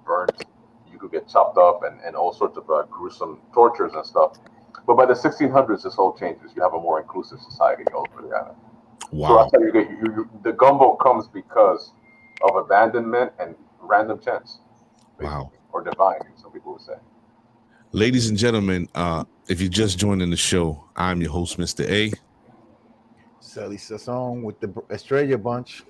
burnt, you could get chopped up, and all sorts of gruesome tortures and stuff. But by the 1600s, this all changes. You have a more inclusive society all over the island. Wow. So that's how you get the gumbo comes because of abandonment and random chance. Wow. Or divine, some people would say. Ladies and gentlemen, if you're just joining the show, I'm your host, Mr. A. Sally Sasson with the Estrella bunch.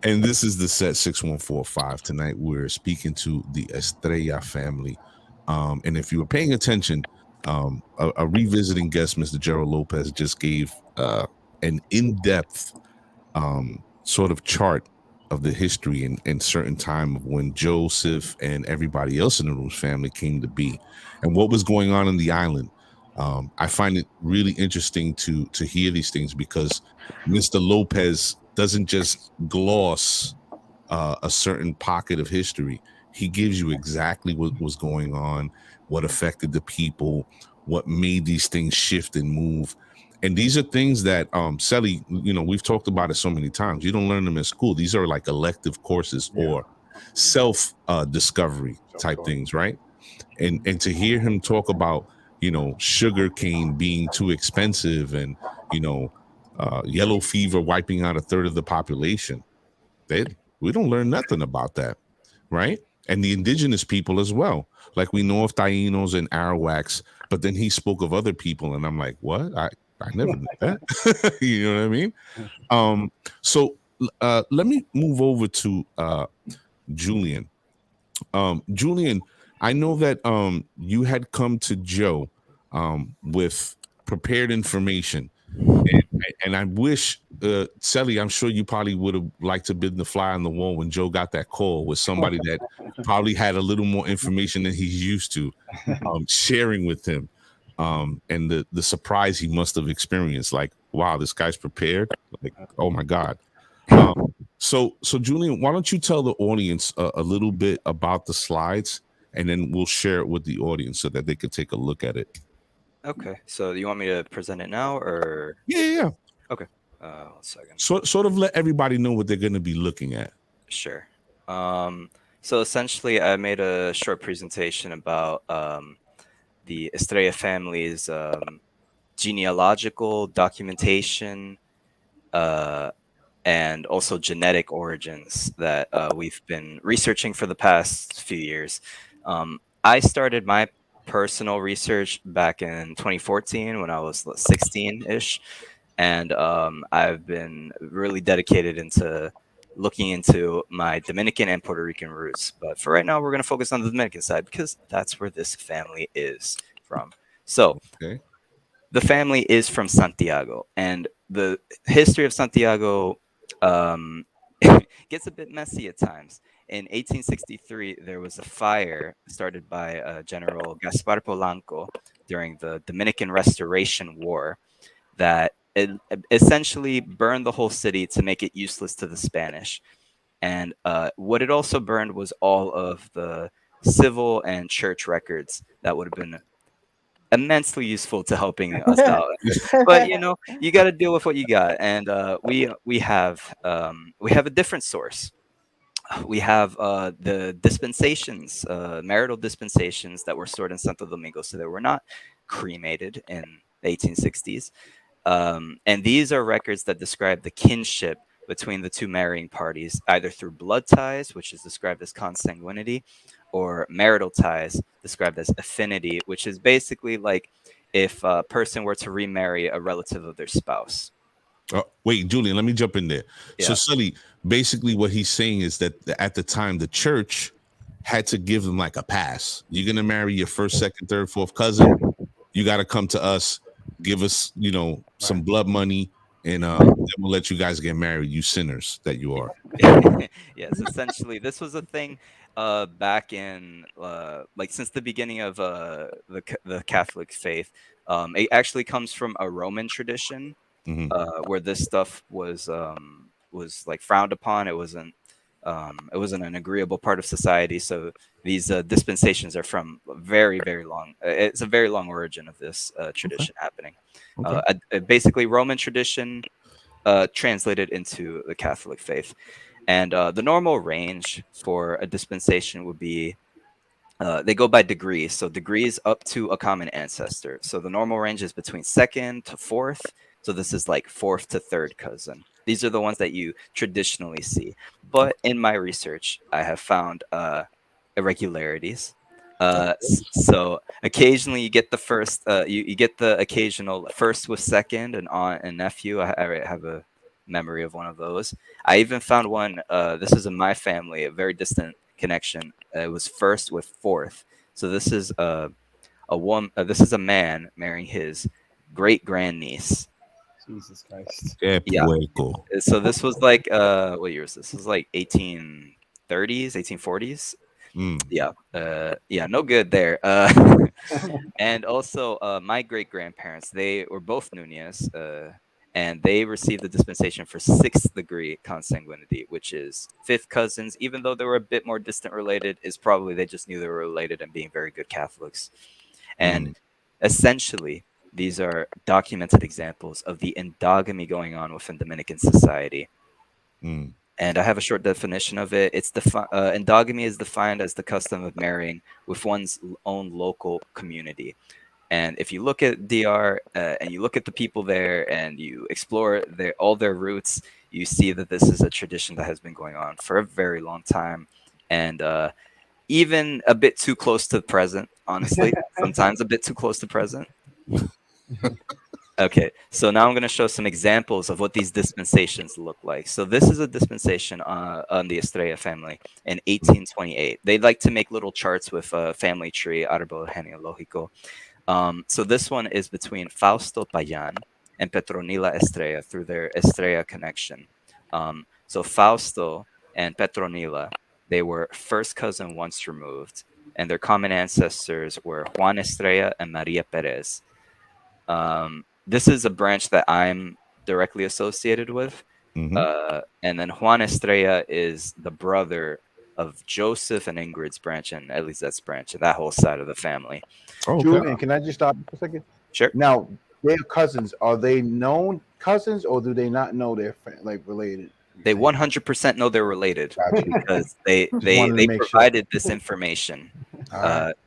And this is the set 6145. Tonight we're speaking to the Estrella family. And if you were paying attention, a revisiting guest, Mr. Gerald Lopez, just gave an in-depth sort of chart of the history and certain time of when Joseph and everybody else in the Rooms family came to be and what was going on in the island. I find it really interesting to hear these things, because Mr. Lopez doesn't just gloss a certain pocket of history. He gives you exactly what was going on, what affected the people, what made these things shift and move. And these are things that, Sally, we've talked about it so many times. You don't learn them in school. These are like elective courses or self-discovery type things, right? And to hear him talk about, sugar cane being too expensive and, yellow fever wiping out a third of the population. We don't learn nothing about that, right? And the indigenous people as well. Like we know of Tainos and Arawaks, but then he spoke of other people, and I'm like, what? I never knew that. You know what I mean? So let me move over to Julian. Julian, I know that you had come to Joe with prepared information, and I wish, Sally, I'm sure you probably would have liked to been the fly on the wall when Joe got that call with somebody that probably had a little more information than he's used to sharing with him, and the surprise he must have experienced. Like, wow, this guy's prepared. Like, oh my God. So Julian, why don't you tell the audience a little bit about the slides, and then we'll share it with the audience so that they can take a look at it. Okay. So you want me to present it now, or? Yeah. Okay. 1 second. Sort of let everybody know what they're going to be looking at. Sure. So essentially, I made a short presentation about the Estrella family's genealogical documentation, and also genetic origins that we've been researching for the past few years. I started my personal research back in 2014 when I was 16-ish, and I've been really dedicated into looking into my Dominican and Puerto Rican roots. But for right now, we're going to focus on the Dominican side because that's where this family is from. So the family is from Santiago, and the history of Santiago gets a bit messy at times. In 1863, there was a fire started by General Gaspar Polanco during the Dominican Restoration War that essentially burned the whole city to make it useless to the Spanish. And what it also burned was all of the civil and church records that would have been immensely useful to helping us out. But you got to deal with what you got, and we have a different source. We have the dispensations, marital dispensations that were stored in Santo Domingo, so they were not cremated in the 1860s. And these are records that describe the kinship between the two marrying parties, either through blood ties, which is described as consanguinity, or marital ties, described as affinity, which is basically like if a person were to remarry a relative of their spouse. Wait, Julian, let me jump in there. Yeah. So, Sully, basically what he's saying is that at the time, the church had to give them like a pass. You're going to marry your first, second, third, fourth cousin. You got to come to us, give us, some blood money, and then we'll let you guys get married, you sinners that you are. Yes, essentially, this was a thing back in since the beginning of the Catholic faith. It actually comes from a Roman tradition. Where this stuff was like frowned upon. It wasn't an agreeable part of society. So these dispensations are from very, very long. It's a very long origin of this tradition happening. Basically, Roman tradition translated into the Catholic faith, and the normal range for a dispensation would be. They go by degrees, so degrees up to a common ancestor. So the normal range is between second to fourth. So this is like fourth to third cousin. These are the ones that you traditionally see. But in my research, I have found irregularities. So occasionally you get the first, you get the occasional first with second, and aunt and nephew. I have a memory of one of those. I even found one. This is in my family, a very distant connection. It was first with fourth. So this is a woman. This is a man marrying his great grandniece. Jesus Christ. Yeah. So this was like what year is this? This was like 1830s, 1840s. Yeah, no good there. And also my great grandparents, they were both Nunez, and they received the dispensation for 6th degree consanguinity, which is fifth cousins. Even though they were a bit more distant related, is probably they just knew they were related and being very good Catholics. And essentially, these are documented examples of the endogamy going on within Dominican society. And I have a short definition of it. It's endogamy is defined as the custom of marrying with one's own local community. And if you look at DR and you look at the people there and you explore all their roots, you see that this is a tradition that has been going on for a very long time, and even a bit too close to the present, honestly. Sometimes a bit too close to present. Okay, so now I'm going to show some examples of what these dispensations look like. So this is a dispensation on the Estrella family in 1828. They like to make little charts with a family tree, árbol genealógico. So this one is between Fausto Payan and Petronila Estrella through their Estrella connection. So Fausto and Petronila, they were first cousin once removed, and their common ancestors were Juan Estrella and Maria Perez. This is a branch that I'm directly associated with. And then Juan Estrella is the brother of Joseph and Ingrid's branch, and at least that's branch, that whole side of the family. Okay. Julian, can I just stop for a second? Sure. Now, their cousins, are they known cousins or do they not know they're like related? They 100% know they're related because they wanted to make sure. provided this information.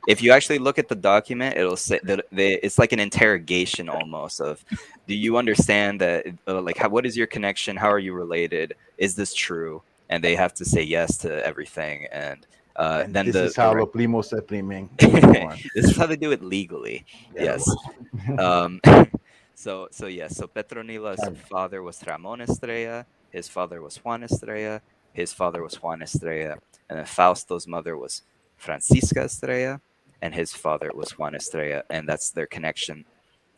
If you actually look at the document, it'll say that it's like an interrogation almost of, do you understand that? Like, what is your connection? How are you related? Is this true? And they have to say yes to everything. And then this is how los primos se primen. This is how they do it legally. Yes. So Petronila's father was Ramon Estrella. His father was Juan Estrella. His father was Juan Estrella. And then Fausto's mother was Francisca Estrella. And his father was Juan Estrella. And that's their connection.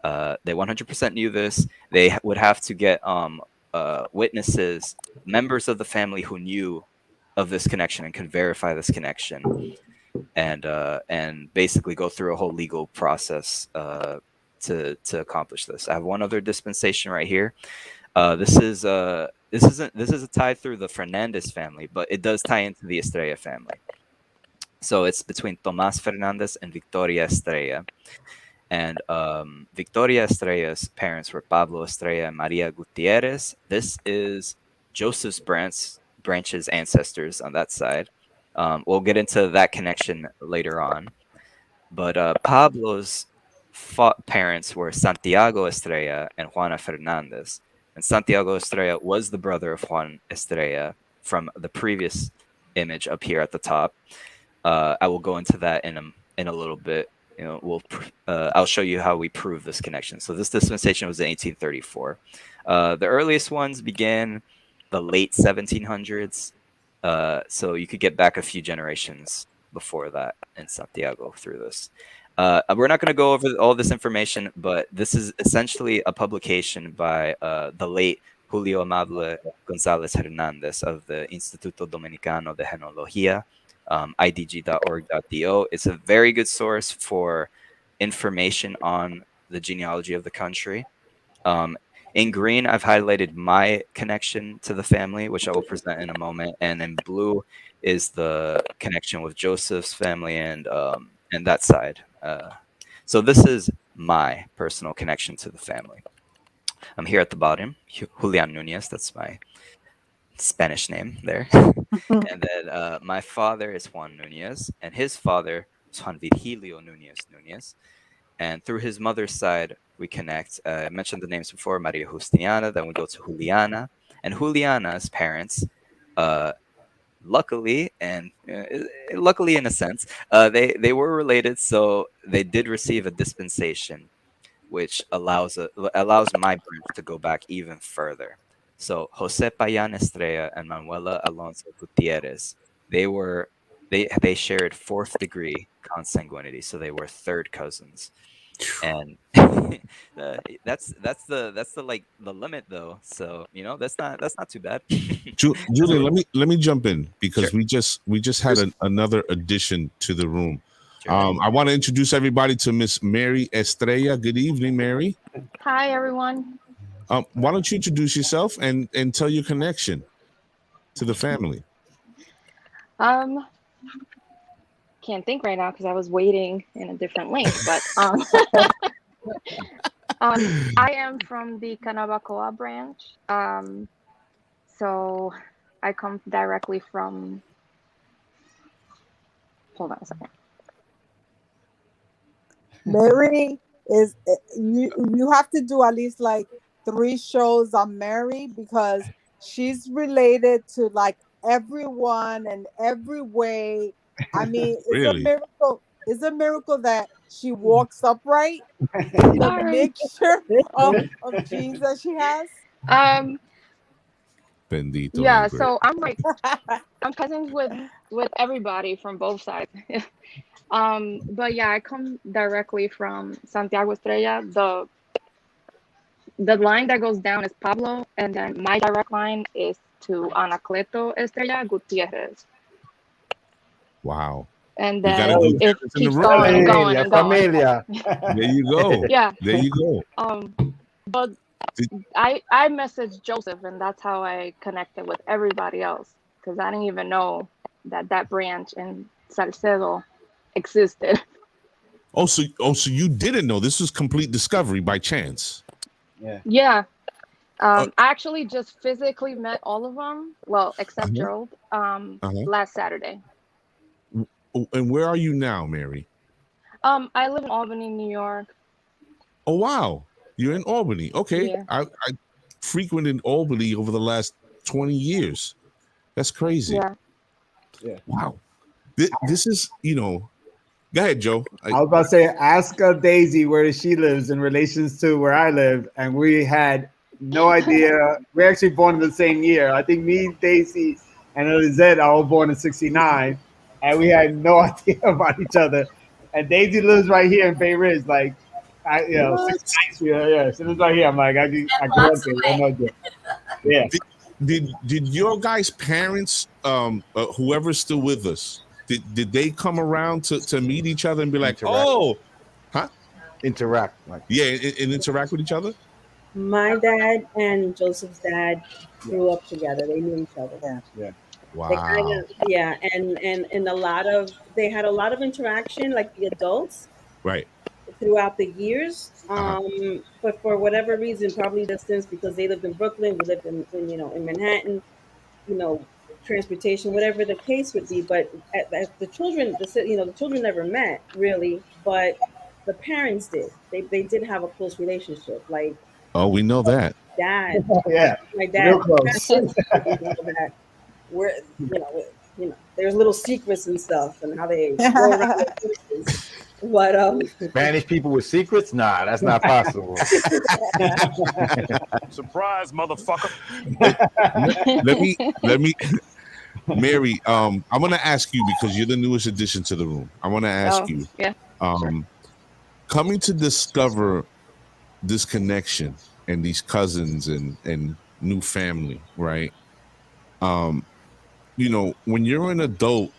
They 100% knew this. They would have to get witnesses, members of the family who knew of this connection and could verify this connection. And basically go through a whole legal process to accomplish this. I have one other dispensation right here. This is a tie through the Fernandez family, but it does tie into the Estrella family. So it's between Tomás Fernandez and Victoria Estrella. And Victoria Estrella's parents were Pablo Estrella and Maria Gutierrez. This is Joseph's branch's ancestors on that side. We'll get into that connection later on. But Pablo's parents were Santiago Estrella and Juana Fernandez. And Santiago Estrella was the brother of Juan Estrella from the previous image up here at the top. I will go into that in a little bit. I'll show you how we prove this connection. So this dispensation was in 1834. The earliest ones began the late 1700s. So you could get back a few generations before that in Santiago through this. We're not going to go over all this information, but this is essentially a publication by the late Julio Amable González Hernández of the Instituto Dominicano de Genealogía, idg.org.do. It's a very good source for information on the genealogy of the country. In green, I've highlighted my connection to the family, which I will present in a moment. And in blue is the connection with Joseph's family and that side. So this is my personal connection to the family. I'm here at the bottom, Julian Nunez. That's my Spanish name there. And then my father is Juan Nunez, and his father is Juan Virgilio Nunez. And through his mother's side, we connect. I mentioned the names before, Maria Justiniana. Then we go to Juliana. And Juliana's parents, luckily in a sense, they were related. So they did receive a dispensation, which allows my branch to go back even further. So Jose Payan Estrella and Manuela Alonso Gutierrez, they shared fourth degree consanguinity. So they were third cousins. And that's the like the limit though. So that's not too bad. Julian, let me jump in because Sure. we just had another addition to the room. Sure. I want to introduce everybody to Miss Mary Estrella. Good evening, Mary. Hi, everyone. Why don't you introduce yourself and tell your connection to the family? Can't think right now because I was waiting in a different link, but I am from the Canabacoa branch. So I come directly from, hold on a second. Mary, is you have to do at least like 3 shows on Mary, because she's related to like everyone and every way. I mean, it's a Really? miracle. It's a miracle that she walks upright with the Sorry. mixture of genes that she has. Um, Bendito yeah, Ingrid. so I'm cousins with everybody from both sides. But yeah, I come directly from Santiago Estrella. The line that goes down is Pablo, and then my direct line is to Anacleto Estrella Gutierrez. Wow. And You then gotta do it this in the keeps room. going and going Familia, and going. familia. There you go. Yeah. There you go. But Did- I messaged Joseph, and that's how I connected with everybody else, because I didn't even know that branch in Salcedo existed. so you didn't know this was complete discovery by chance. Yeah. Uh, I actually just physically met all of them, well, except Uh-huh. Gerald, Uh-huh. last Saturday. And where are you now, Mary? I live in Albany, New York. Oh wow, you're in Albany. Okay, Yeah. I frequented Albany over the last 20 years. That's crazy. Yeah. Wow. This is, go ahead, Joe. I was about to say, ask Daisy where she lives in relations to where I live, and we had no idea. We're actually born in the same year. I think me, Daisy, and Lizette are all born in '69, and we had no idea about each other. And Daisy lives right here in Bay Ridge, like, What? 69th Street. Yeah, she lives right here. I'm like, I grew up blocks there. away. No idea. Yeah. Did your guys' parents, whoever's still with us, did they come around to meet each other and be like, Interact. oh, huh? Interact. Like, Yeah, and interact with each other? My dad and Joseph's dad grew up together. They knew each other. Yeah. They kind Wow. of, yeah, and a lot of, they had a lot of interaction, like the adults, Right. throughout the years. Uh-huh. But for whatever reason, probably distance, because they lived in Brooklyn, we lived in Manhattan, transportation, whatever the case would be. But the children, the children never met really, but the parents did. They did have a close relationship. Like Oh, we know that. dad, Yeah. my Real dad, close. that where there's little secrets and stuff, and how they go around their places. But Spanish people with secrets? Nah, that's not possible. Surprise, motherfucker. Let me Mary, I'm gonna ask you, because you're the newest addition to the room. I want to ask you, Yeah. coming to discover this connection and these cousins and new family, right? When you're an adult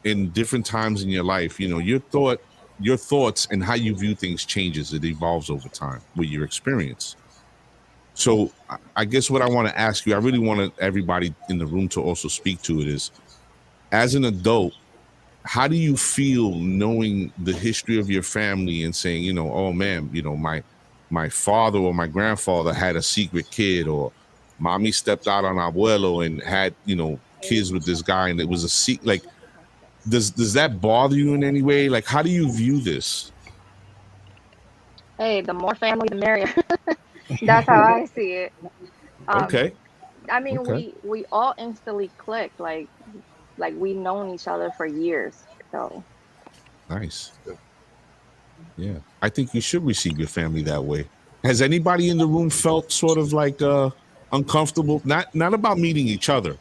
in different times in your life, your thoughts and how you view things changes. It evolves over time with your experience. So I guess what I want to ask you, I really want everybody in the room to also speak to it, is, as an adult, how do you feel knowing the history of your family and saying, oh man, my father or my grandfather had a secret kid, or mommy stepped out on abuelo and had, kids with this guy, and it was a secret. Like, does that bother you in any way? Like, how do you view this? Hey, the more family, the merrier. That's how I see it. Okay. I mean, Okay. we all instantly clicked, like we've known each other for years. So Nice. Yeah, I think you should receive your family that way. Has anybody in the room felt sort of like uncomfortable? Not about meeting each other,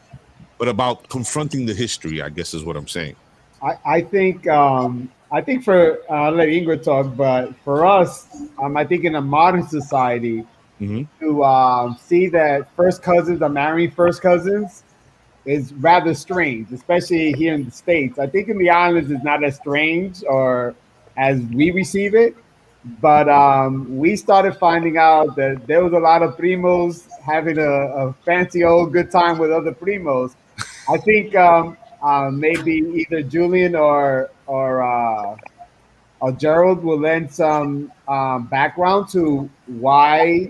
but about confronting the history, I guess is what I'm saying. I think for I'll let Ingrid talk, but for us, I think in a modern society, to see that first cousins are marrying first cousins is rather strange, especially here in the States. I think in the islands it's not as strange or as we receive it, but we started finding out that there was a lot of primos having a fancy old good time with other primos. I think maybe either Julian or Gerald will lend some background to why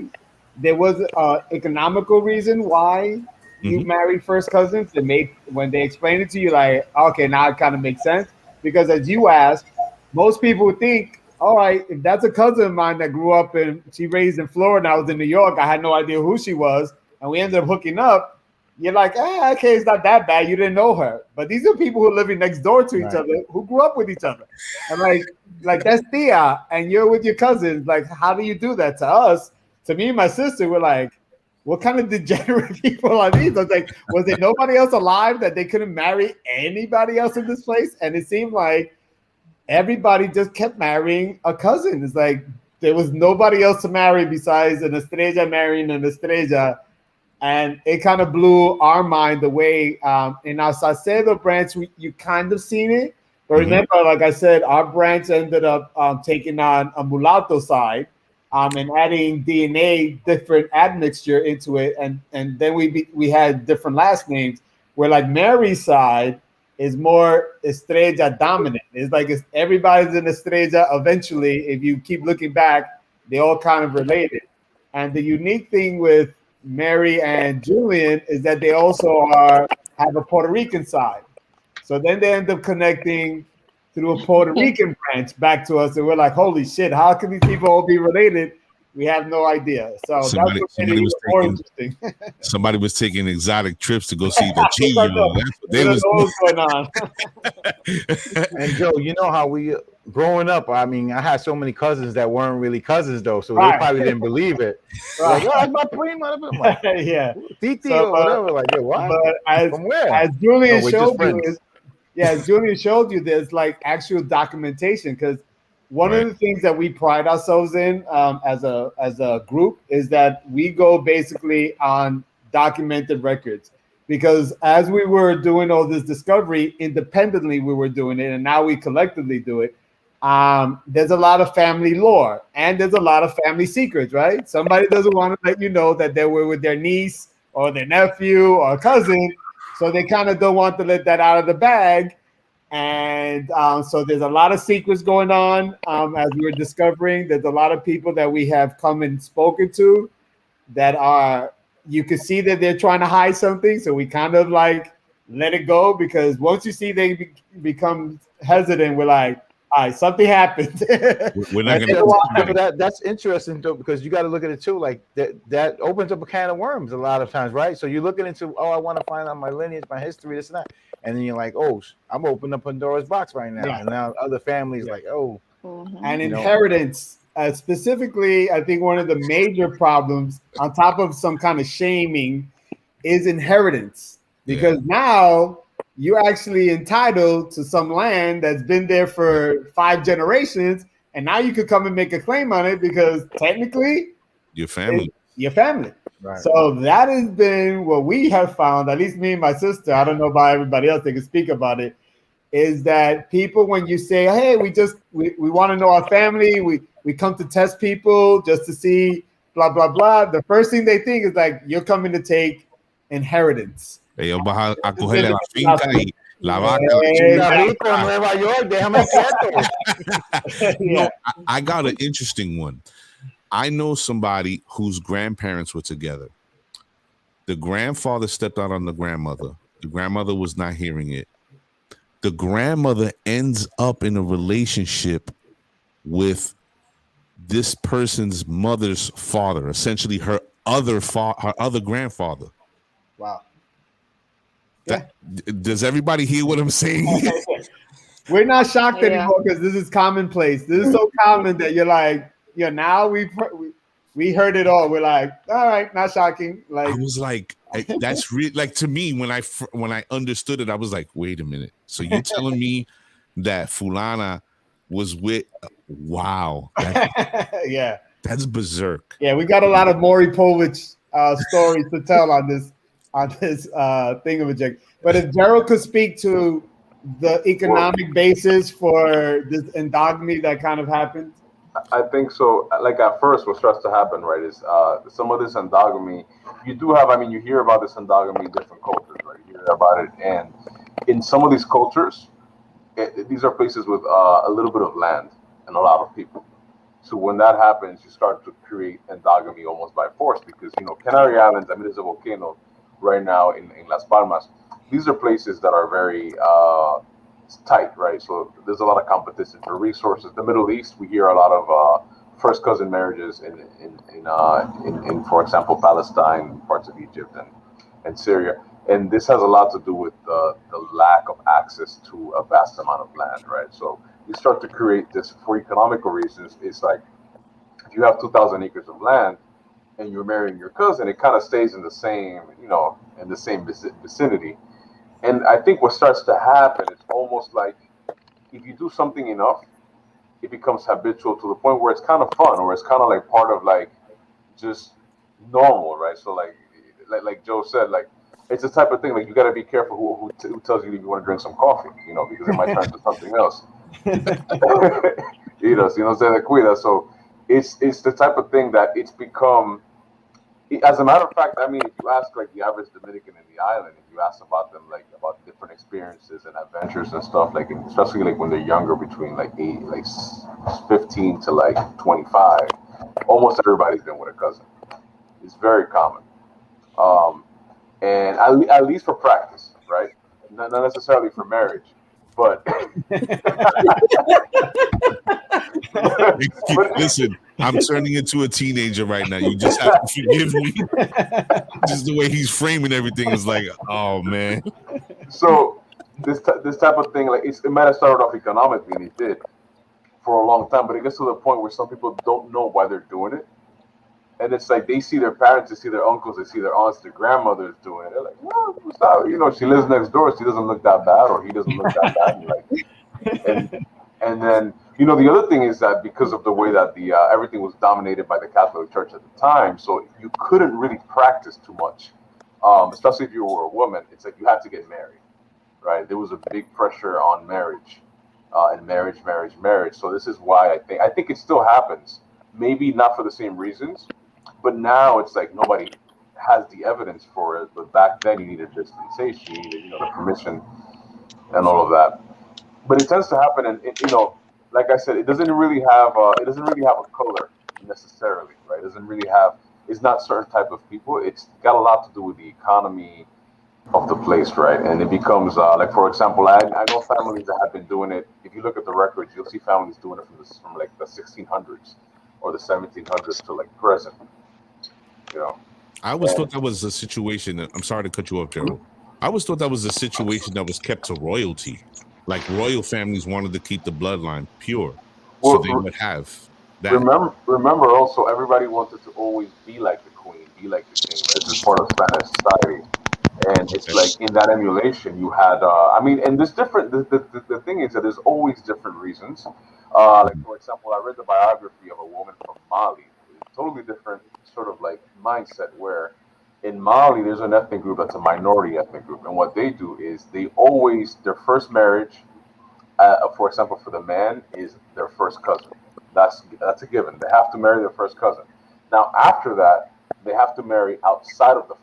there was an economical reason why you married first cousins. It made, when they explain it to you, like, okay, now it kind of makes sense. Because as you asked, most people think all right, if that's a cousin of mine that grew up she raised in Florida, and I was in New York, I had no idea who she was, and we ended up hooking up. You're like, okay, it's not that bad. You didn't know her, but these are people who are living next door to each other, who grew up with each other, and like that's Tia, and you're with your cousins. Like, how do you do that to us? To me and my sister, we're like, what kind of degenerate people are these? I was like, was there nobody else alive that they couldn't marry anybody else in this place? And it seemed like everybody just kept marrying a cousin. It's like there was nobody else to marry besides an Estrella marrying an Estrella. And it kind of blew our mind the way in our Salcedo branch, you kind of seen it. But remember, like I said, our branch ended up taking on a mulatto side and adding DNA, different admixture into it. And then we had different last names where like Mary's side is more Estrella dominant. It's like everybody's an Estrella. Eventually, if you keep looking back, they all kind of related. And the unique thing with Mary and Julian is that they also have a Puerto Rican side. So then they end up connecting through a Puerto Rican branch back to us. And we're like, holy shit, how can these people all be related? We have no idea. So somebody was taking exotic trips to go see the cheese. That's what they was going on. And Joe, you know how we growing up, I mean, I had so many cousins that weren't really cousins though, so they probably didn't believe it. Like, oh, that's my prima. Like, yeah, Titi or whatever. Like, what? But from where? As Julian showed you, as Julian showed you, there's like actual documentation because one of the things that we pride ourselves in as a group is that we go basically on documented records. Because as we were doing all this discovery independently, we were doing it, and now we collectively do it. There's a lot of family lore and there's a lot of family secrets, right? Somebody doesn't want to let you know that they were with their niece or their nephew or cousin, so they kind of don't want to let that out of the bag. And so there's a lot of secrets going on as we're discovering. There's a lot of people that we have come and spoken to that are, you can see that they're trying to hide something. So we kind of like let it go because once you see they become hesitant, we're like, all right, something happened. We're not gonna that's interesting though, because you got to look at it too. Like that opens up a can of worms a lot of times, right? So you're looking into, I want to find out my lineage, my history, this and that, and then you're like, oh, I'm opening up Pandora's box right now, and now other families like, oh, and inheritance. Specifically, I think one of the major problems, on top of some kind of shaming, is inheritance. Because now you're actually entitled to some land that's been there for 5 generations, and now you could come and make a claim on it because technically your family. Right. So that has been what we have found, at least me and my sister. I don't know about everybody else, they can speak about it, is that people, when you say, hey, we want to know our family, we come to test people just to see blah, blah, blah. The first thing they think is like, you're coming to take inheritance. Ellos van a cogerle la finca y la vaca. Nueva York, déjame quieto. No, I got an interesting one. I know somebody whose grandparents were together. The grandfather stepped out on the grandmother. The grandmother was not hearing it. The grandmother ends up in a relationship with this person's mother's father, essentially her other grandfather. Wow. Does everybody hear what I'm saying? We're not shocked anymore because this is commonplace. This is so common that you're like, now we heard it all. We're like, all right, not shocking. Like, I was like, that's really like, to me, when I understood it, I was like, wait a minute. So you're telling me that Fulana was with? Wow. That's berserk. Yeah, we got a lot of Maury Povich stories to tell on this thingamajig. But if Gerald could speak to the economic basis for this endogamy that kind of happened. I think so. Like at first, what starts to happen, right, is some of this endogamy. You do have, you hear about this endogamy in different cultures, right? You hear about it, and in some of these cultures, these are places with a little bit of land and a lot of people. So when that happens, you start to create endogamy almost by force because, Canary Islands, there's a volcano right now in Las Palmas. These are places that are very it's tight, right? So there's a lot of competition for resources. The Middle East, we hear a lot of first cousin marriages in for example, Palestine, parts of Egypt, and Syria. And this has a lot to do with the lack of access to a vast amount of land, right? So you start to create this for economical reasons. It's like if you have 2,000 acres of land and you're marrying your cousin, it kind of stays in the same, in the same vicinity. And I think what starts to happen is almost like if you do something enough, it becomes habitual to the point where it's kind of fun, or it's kind of like part of like just normal, right? So like Joe said, like it's the type of thing like you got to be careful who tells you you want to drink some coffee, because it might turn to something else. So se cuida. So it's the type of thing that it's become. As a matter of fact, I mean, if you ask like the average Dominican in the island, if you ask about them, like about different experiences and adventures and stuff, like especially like when they're younger, between like 15 to like 25, almost everybody's been with a cousin. It's very common, and at least for practice, right? Not necessarily for marriage, but. Listen, I'm turning into a teenager right now. You just have to forgive me. Just the way he's framing everything is like, oh man. So this type of thing, like it might have started off economically, and it did for a long time, but it gets to the point where some people don't know why they're doing it, and it's like they see their parents, they see their uncles, they see their aunts, their grandmothers doing it. They're like, well, what's that? She lives next door, she doesn't look that bad, or he doesn't look that bad. And then. The other thing is that because of the way that the everything was dominated by the Catholic Church at the time, so you couldn't really practice too much, especially if you were a woman. It's like you had to get married, right? There was a big pressure on marriage, and marriage. So this is why I think it still happens. Maybe not for the same reasons, but now it's like nobody has the evidence for it. But back then you needed dispensation, you needed the permission, and all of that. But it tends to happen, and like I said, it doesn't really have a color necessarily, right? It doesn't really have. It's not certain type of people. It's got a lot to do with the economy of the place, right? And it becomes like, for example, I know families that have been doing it. If you look at the records, you'll see families doing it from like the 1600s or the 1700s to like present. I always thought that was a situation. I'm sorry to cut you off, Gerald. I always thought that was a situation that was kept to royalty. Like royal families wanted to keep the bloodline pure, so they would have that. Remember, also everybody wanted to always be like the queen, be like the king. This is part of Spanish society, and it's like in that emulation, you had. And there's different. The thing is that there's always different reasons. Like for example, I read the biography of a woman from Mali. Totally different sort of like mindset where. In Mali, there's an ethnic group that's a minority ethnic group, and what they do is they always their first marriage, for example, for the man is their first cousin. That's a given. They have to marry their first cousin. Now, after that, they have to marry outside of the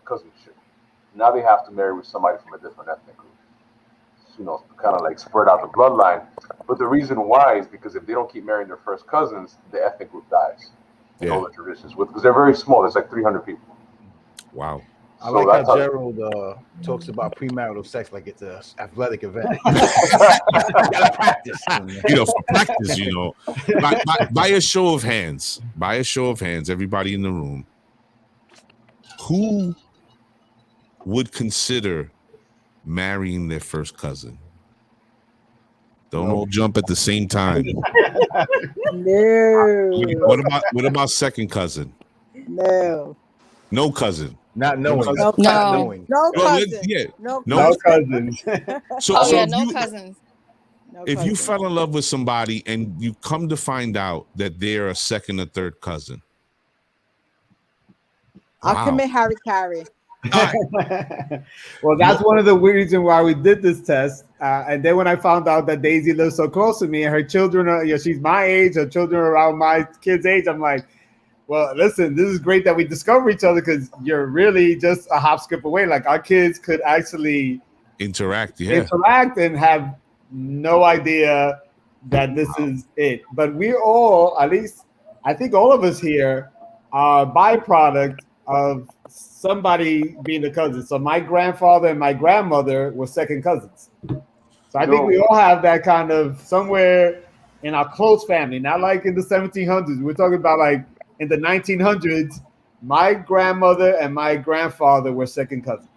cousinship. Now they have to marry with somebody from a different ethnic group. Kind of like spread out the bloodline. But the reason why is because if they don't keep marrying their first cousins, the ethnic group dies. In all the traditions, because they're very small. There's like 300 people. Wow. I like how Gerald talks about premarital sex like it's an athletic event. You gotta practice. For practice, by a show of hands, everybody in the room, who would consider marrying their first cousin? Don't all jump at the same time. No. What about second cousin? No. No cousin. Not knowing. No. Not knowing. No cousin. Yeah. No cousins. No cousins. If you fell in love with somebody and you come to find out that they're a second or third cousin, I'll commit Harry Carey. Well, that's one of the reasons why we did this test. And then when I found out that Daisy lives so close to me and her children are, she's my age, her children are around my kids' age, I'm like, well, listen, this is great that we discover each other because you're really just a hop, skip away. Like our kids could actually interact and have no idea that this is it. But we all, at least I think all of us here, are a byproduct of somebody being a cousin. So my grandfather and my grandmother were second cousins. So I think we all have that kind of somewhere in our close family, not like in the 1700s. We're talking about like in the 1900s. My grandmother and my grandfather were second cousins.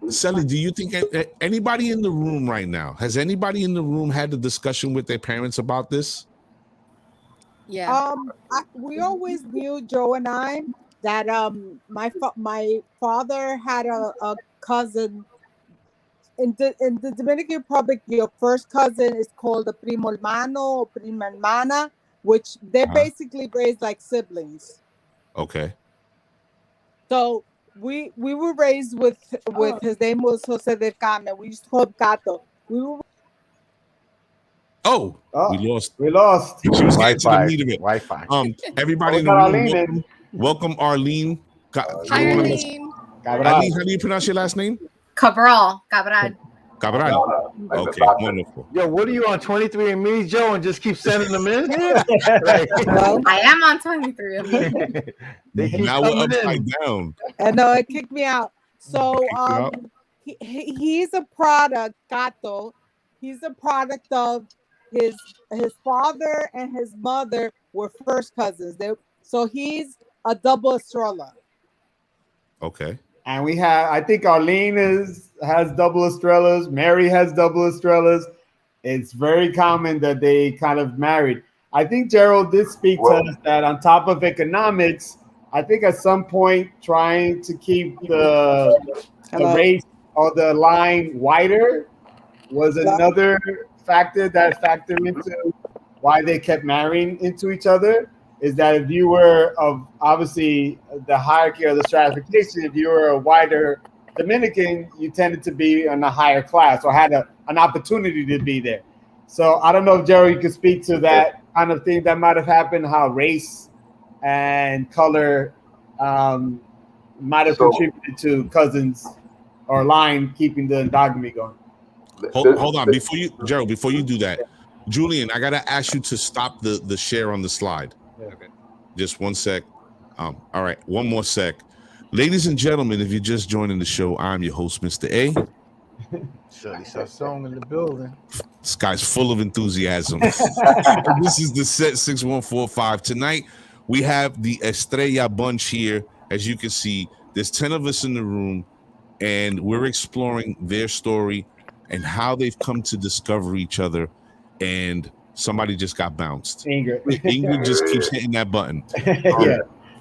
Sally, do you think anybody in the room right now, has anybody in the room had a discussion with their parents about this? Yeah. We always knew, Joe and I, that my father had a cousin in the Dominican Republic. Your first cousin is called a primo hermano or prima hermana, which they're basically raised like siblings. Okay. So we were raised with his name was Jose del Carmen. We used to call him Cato. We were. We lost. She was getting to the meat of it. Wi-Fi. Everybody in the room, welcome Arlene. Hi, Arlene. Arlene, how do you pronounce your last name? Cabral. Okay, wonderful. Yo, what are you on 23andMe, Joe, and just keep sending them in? I am on 23andMe. Now we're upside down. And no, it kicked me out. So he's a product, Cato. He's a product of his father and his mother were first cousins. So he's a double Estrella. Okay. And we have, I think Arlene has double Estrellas. Mary has double Estrellas. It's very common that they kind of married. I think Gerald did speak to us that on top of economics, I think at some point trying to keep the race or the line wider was another factor that factored into why they kept marrying into each other. Is that if you were of obviously the hierarchy or the stratification, if you were a wider Dominican, you tended to be in a higher class or had an opportunity to be there. So I don't know if Jerry could speak to that kind of thing that might have happened, how race and color might have contributed to cousins or line keeping the endogamy going. Hold on, before you do that, Julian, I gotta ask you to stop the share on the slide. Okay. Just 1 sec. All right, one more sec. Ladies and gentlemen, if you're just joining the show, I'm your host, Mr. A. Shirley Song in the building. This guy's full of enthusiasm. This is the set 6145. Tonight, we have the Estrella bunch here. As you can see, there's 10 of us in the room, and we're exploring their story and how they've come to discover each other. And somebody just got bounced. Ingrid just keeps hitting that button.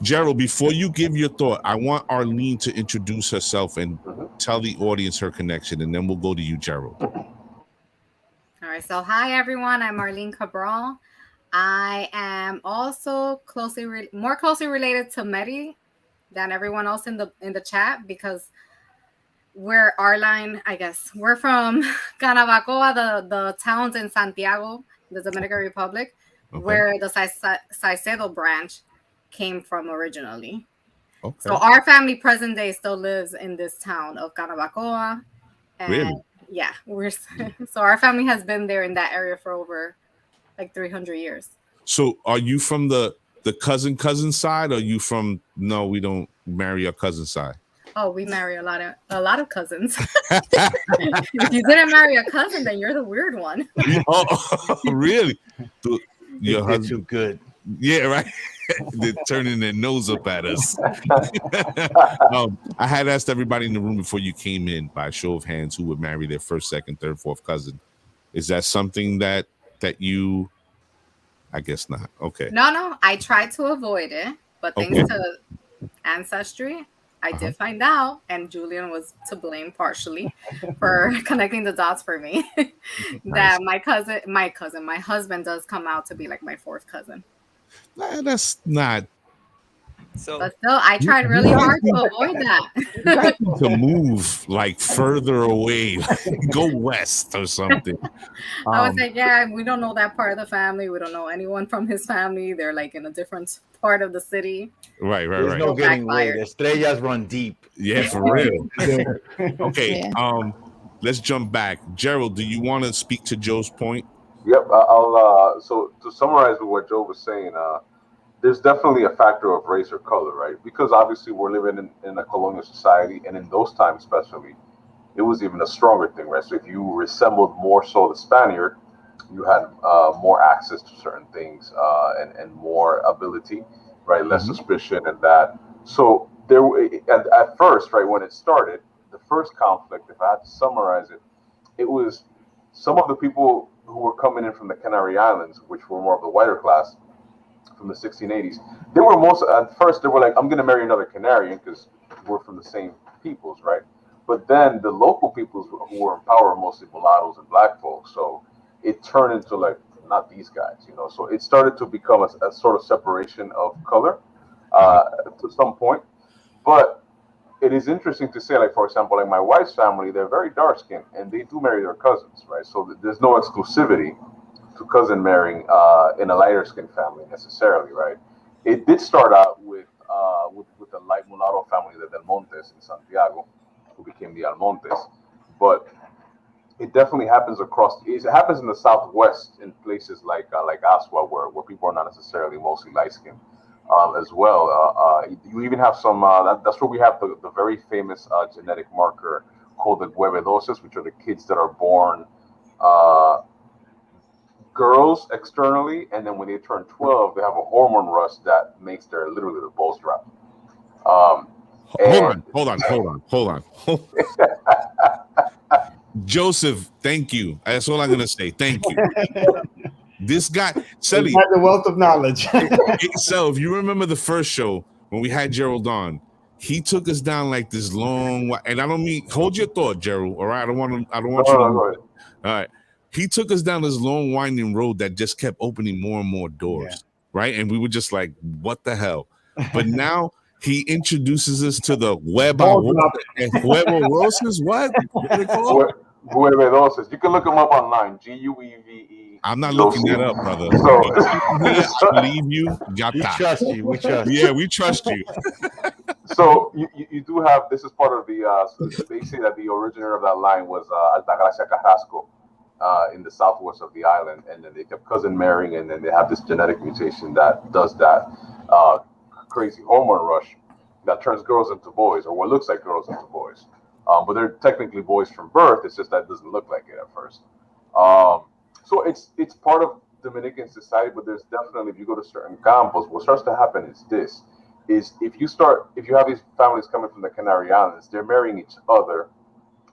Gerald, before you give your thought, I want Arlene to introduce herself and tell the audience her connection, and then we'll go to you, Gerald. All right. So, hi, everyone. I'm Arlene Cabral. I am also more closely related to Mary than everyone else in the chat because we're our line, I guess. We're from Canabacoa, the towns in Santiago, the Dominican Republic, where the Salcedo branch came from originally. Okay. So our family present day still lives in this town of Canabacoa. And really? Yeah, so our family has been there in that area for over like 300 years. So are you from the cousin side, or are you from no, we don't marry our cousin side? Oh, we marry a lot of cousins. If you didn't marry a cousin, then you're the weird one. Oh, really? Your husband too good. Yeah, right. They're turning their nose up at us. I had asked everybody in the room before you came in by a show of hands who would marry their first, second, third, fourth cousin. Is that something that you? I guess not. Okay. No. I tried to avoid it, but thanks to ancestry, I did find out, and Julian was to blame partially for connecting the dots for me. That my husband does come out to be like my fourth cousin. That's not. But still, I tried really hard to avoid that. To move like further away, go west or something. I was like, yeah, we don't know that part of the family. We don't know anyone from his family. They're like in a different part of the city. Right. There's no getting away. The Estrellas run deep. Yeah, for real. Okay. Yeah. Let's jump back. Gerald, do you want to speak to Joe's point? Yep. I'll. So to summarize what Joe was saying, there's definitely a factor of race or color, right? Because obviously we're living in a colonial society, and in those times especially, it was even a stronger thing, right? So if you resembled more so the Spaniard, you had more access to certain things and more ability, right? Less suspicion and that. So there, at first, right, when it started, the first conflict, if I had to summarize it, it was some of the people who were coming in from the Canary Islands, which were more of the whiter class from the 1680s. They were most, at first, they were like, I'm going to marry another Canarian because we're from the same peoples, right? But then the local peoples who were in power were mostly mulattoes and black folks. So it turned into like, not these guys, you know. So it started to become a sort of separation of color to some point. But it is interesting to say, like, for example, like my wife's family, they're very dark skinned and they do marry their cousins, right? So there's no exclusivity to cousin marrying in a lighter skinned family necessarily, right? It did start out with the light mulatto family, the Del Montes in Santiago, who became the Almontes. But it definitely happens across. It happens in the Southwest in places like Aswa, where people are not necessarily mostly light skinned. As well, you even have some. That's where we have the very famous genetic marker called the huevedoses, which are the kids that are born girls externally, and then when they turn 12, they have a hormone rush that makes their literally the balls drop. Hold on. Joseph, thank you. That's all I'm gonna say. Thank you. This guy, Selly, has a wealth of knowledge. So if you remember the first show when we had Gerald on, he took us down like this long, and I don't mean hold your thought, Gerald. All right, I don't want you to. All right, he took us down this long winding road that just kept opening more and more doors, right? And we were just like, what the hell? But now he introduces us to the huevo-roses. What are they called? Huevedoses. You can look them up online. Gueve. I'm not looking that up, brother. I believe you. We trust you. We trust. Yeah, we trust you. So you do have, this is part of the, they say that the originator of that line was Altagracia Carrasco in the southwest of the island, and then they kept cousin marrying, and then they have this genetic mutation that does that crazy hormone rush that turns girls into boys, or what looks like girls into boys. But they're technically boys from birth, it's just that it doesn't look like it at first. So it's part of Dominican society, but there's definitely, if you go to certain campos, what starts to happen is this, is if you have these families coming from the Canary Islands, they're marrying each other.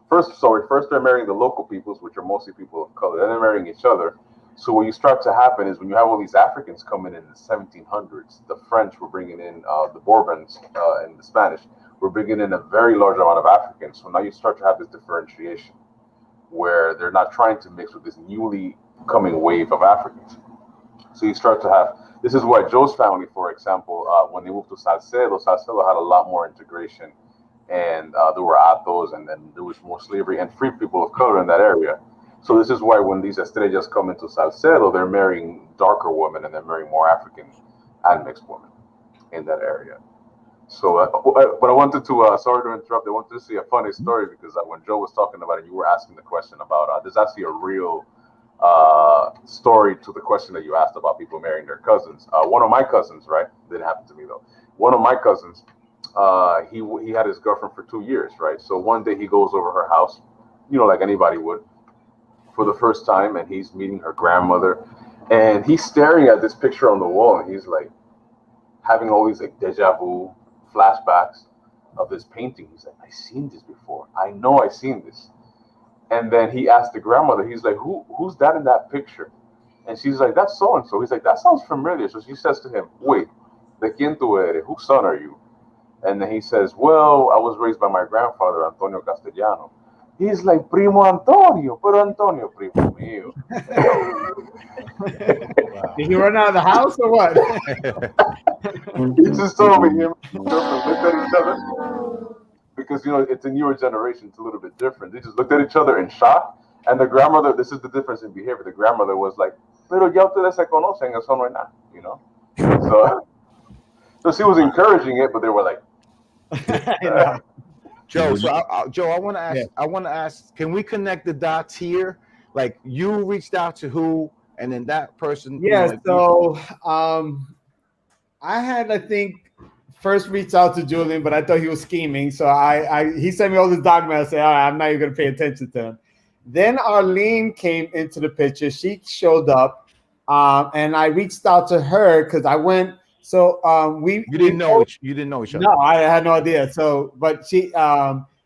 First they're marrying the local peoples, which are mostly people of color, then they're marrying each other. So what you start to happen is when you have all these Africans coming in the 1700s, the French were bringing in the Bourbons and the Spanish were bringing in a very large amount of Africans. So now you start to have this differentiation where they're not trying to mix with this newly coming wave of Africans. So you start to have, this is why Joe's family, for example, when they moved to Salcedo had a lot more integration, and there were Atos, and then there was more slavery and free people of color in that area. So this is why when these Estrellas come into Salcedo, they're marrying darker women and they're marrying more African and mixed women in that area. So, but I wanted to, sorry to interrupt, I wanted to see a funny story because when Joe was talking about it, you were asking the question about, there's actually a real story to the question that you asked about people marrying their cousins. One of my cousins, right? Didn't happen to me though. One of my cousins, he had his girlfriend for 2 years, right? So one day he goes over her house, you know, like anybody would, for the first time, and he's meeting her grandmother, and he's staring at this picture on the wall, and he's like having all these like deja vu flashbacks of this painting. He's like, I've seen this before. I know I've seen this. And then he asked the grandmother, he's like, who's that in that picture? And she's like, that's so and so. He's like, that sounds familiar. So she says to him, wait, ¿de quién tú eres? Whose son are you? And then he says, well, I was raised by my grandfather, Antonio Castellano. He's like, Primo Antonio, pero Antonio, primo mío. Did you run out of the house or what? He just told me him and looked at each other. Because, you know, it's a newer generation, it's a little bit different. They just looked at each other in shock. And the grandmother, this is the difference in behavior. The grandmother was like, pero ya ustedes se conocen, eso no es nada, you know? So she was encouraging it, but they were like, Joe, Joe, I want to ask. Yeah. I want to ask. Can we connect the dots here? Like you reached out to who, and then that person. Yeah. So, I had, I think, first reached out to Julian, but I thought he was scheming. So he sent me all this document. I said, all right, I'm not even going to pay attention to him. Then Arlene came into the picture. She showed up, and I reached out to her because I went. So you didn't know each other. No, I had no idea. So, but she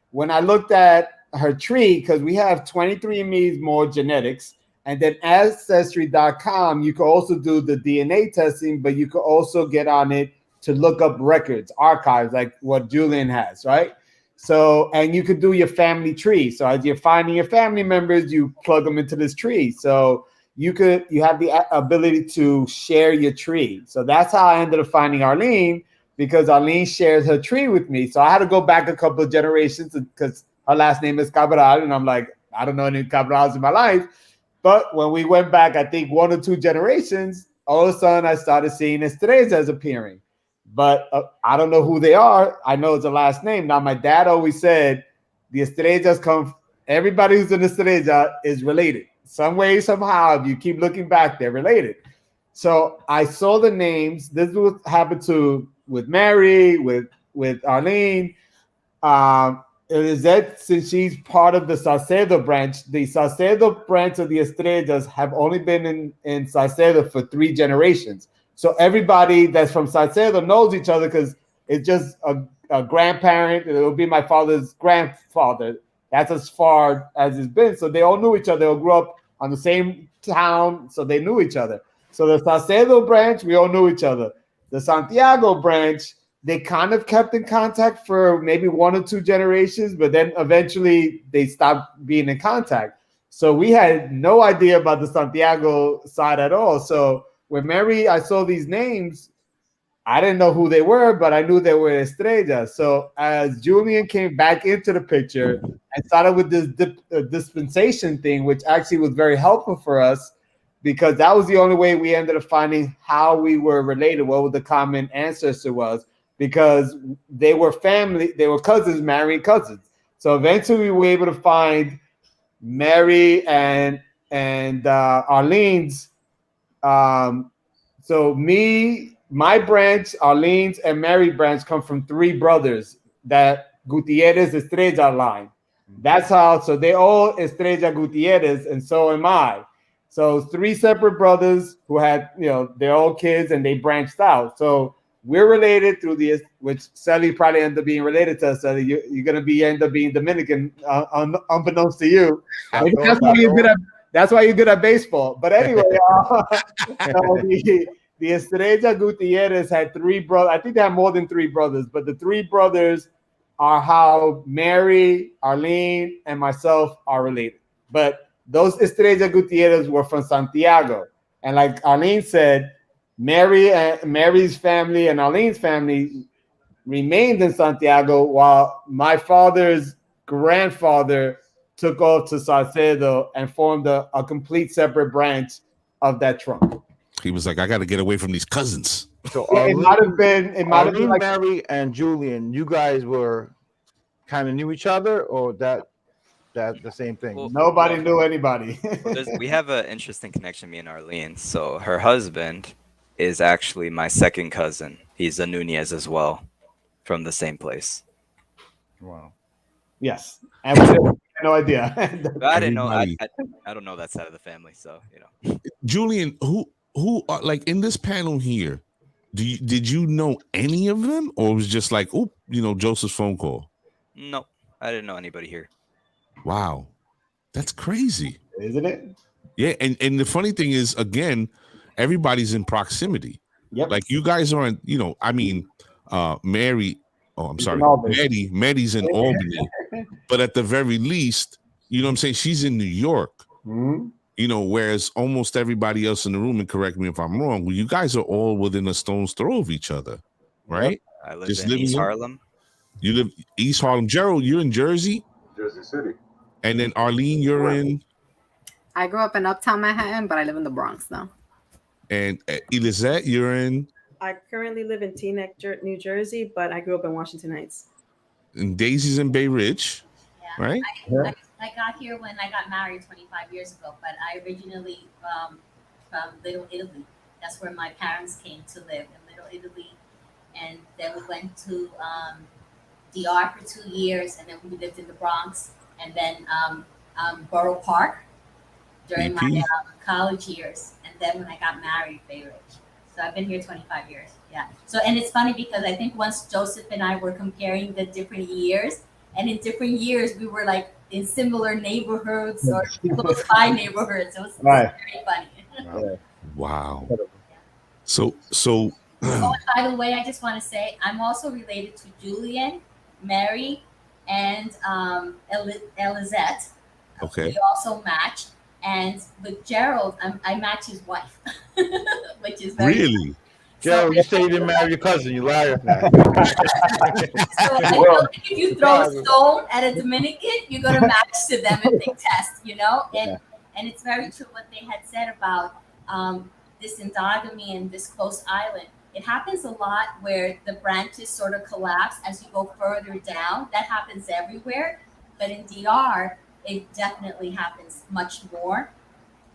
when I looked at her tree, because we have 23andMe's more genetics, and then ancestry.com, you can also do the DNA testing, but you can also get on it to look up records, archives, like what Julian has, right? So, and you could do your family tree. So as you're finding your family members, you plug them into this tree. So you have the ability to share your tree. So that's how I ended up finding Arlene, because Arlene shares her tree with me. So I had to go back a couple of generations because her last name is Cabral. And I'm like, I don't know any Cabrals in my life. But when we went back, I think 1 or 2 generations, all of a sudden I started seeing Estrellas appearing. But I don't know who they are. I know it's a last name. Now, my dad always said the Estrellas come, everybody who's an Estrella is related. Some way, somehow, if you keep looking back, they're related. So I saw the names. This is what happened with Mary, with Arlene. Lizette, since she's part of the Salcedo branch, the Salcedo branch of the Estrellas have only been in Salcedo for 3 generations. So everybody that's from Salcedo knows each other because it's just a grandparent. It'll be my father's grandfather. That's as far as it's been. So they all knew each other. They all grew up on the same town, so they knew each other. So the Salcedo branch, we all knew each other. The Santiago branch, they kind of kept in contact for maybe 1 or 2 generations, but then eventually they stopped being in contact. So we had no idea about the Santiago side at all. So when Mary, I saw these names, I didn't know who they were, but I knew they were Estrellas. So as Julian came back into the picture and started with this dispensation thing, which actually was very helpful for us, because that was the only way we ended up finding how we were related, what the common ancestor was, because they were family, they were cousins marrying cousins. So eventually we were able to find Mary and Arlene's. So my branch, Arlene's and Mary branch come from 3 brothers that Gutierrez Estrella line. That's how, so they all Estrella Gutierrez, and so am I. So 3 separate brothers who had, their own kids, and they branched out. So we're related through which Sally probably ended up being related to us. Sally, you're going to end up being Dominican, unbeknownst to you. That's why you're good at baseball. But anyway, the Estrella Gutierrez had 3 brothers. I think they had more than 3 brothers, but the 3 brothers are how Mary, Arlene, and myself are related. But those Estrella Gutierrez were from Santiago. And like Arlene said, Mary's family and Arlene's family remained in Santiago, while my father's grandfather took off to Salcedo and formed a complete separate branch of that trunk. He was like, I got to get away from these cousins. So it might have been like Mary and Julian, you guys were kind of knew each other, or that the same thing? Well, nobody knew anybody. We have an interesting connection, me and Arlene. So her husband is actually my second cousin. He's a Nunez as well, from the same place. Wow. Yes, and we had no idea. I didn't know. I don't know that side of the family, so Julian, who are like in this panel here? Did you know any of them, or it was just like, Joseph's phone call? No, I didn't know anybody here. Wow, that's crazy, isn't it? Yeah, and the funny thing is, again, everybody's in proximity. Yep. Like you guys aren't, Mary. Oh, I'm sorry, Maddie's in Albany, but at the very least, you know what I'm saying, she's in New York. Mm-hmm. Whereas almost everybody else in the room, and correct me if I'm wrong, you guys are all within a stone's throw of each other, right? I live in East Harlem. You live East Harlem. Gerald, you're in Jersey? Jersey City. And then Arlene, you're in? I grew up in Uptown Manhattan, but I live in the Bronx now. And Elisette, you're in? I currently live in Teaneck, New Jersey, but I grew up in Washington Heights. And Daisy's in Bay Ridge, right? I got here when I got married 25 years ago, but I originally from Little Italy. That's where my parents came to live, in Little Italy. and then we went to DR for 2 years, and then we lived in the Bronx, and then Borough Park during my BP. college years, and then when I got married, Bay Ridge. So I've been here 25 years. Yeah. So, and it's funny because I think once Joseph and I were comparing the different years, and in different years we were like in similar neighborhoods or close by neighborhoods. It was Right. very funny. Yeah. Wow. So Oh, and by the way, I just want to say I'm also related to Julian, Mary, and Elizette. okay. We also match. And with Gerald, I match his wife, which is very Really? Gerald, you say you didn't marry your cousin. You liar. So I feel like if you throw a stone at a Dominican, you're gonna match to them if they test, you know. And it's very true what they had said about this endogamy and this close island. It happens a lot where the branches sort of collapse as you go further down. That happens everywhere, but in DR, it definitely happens much more.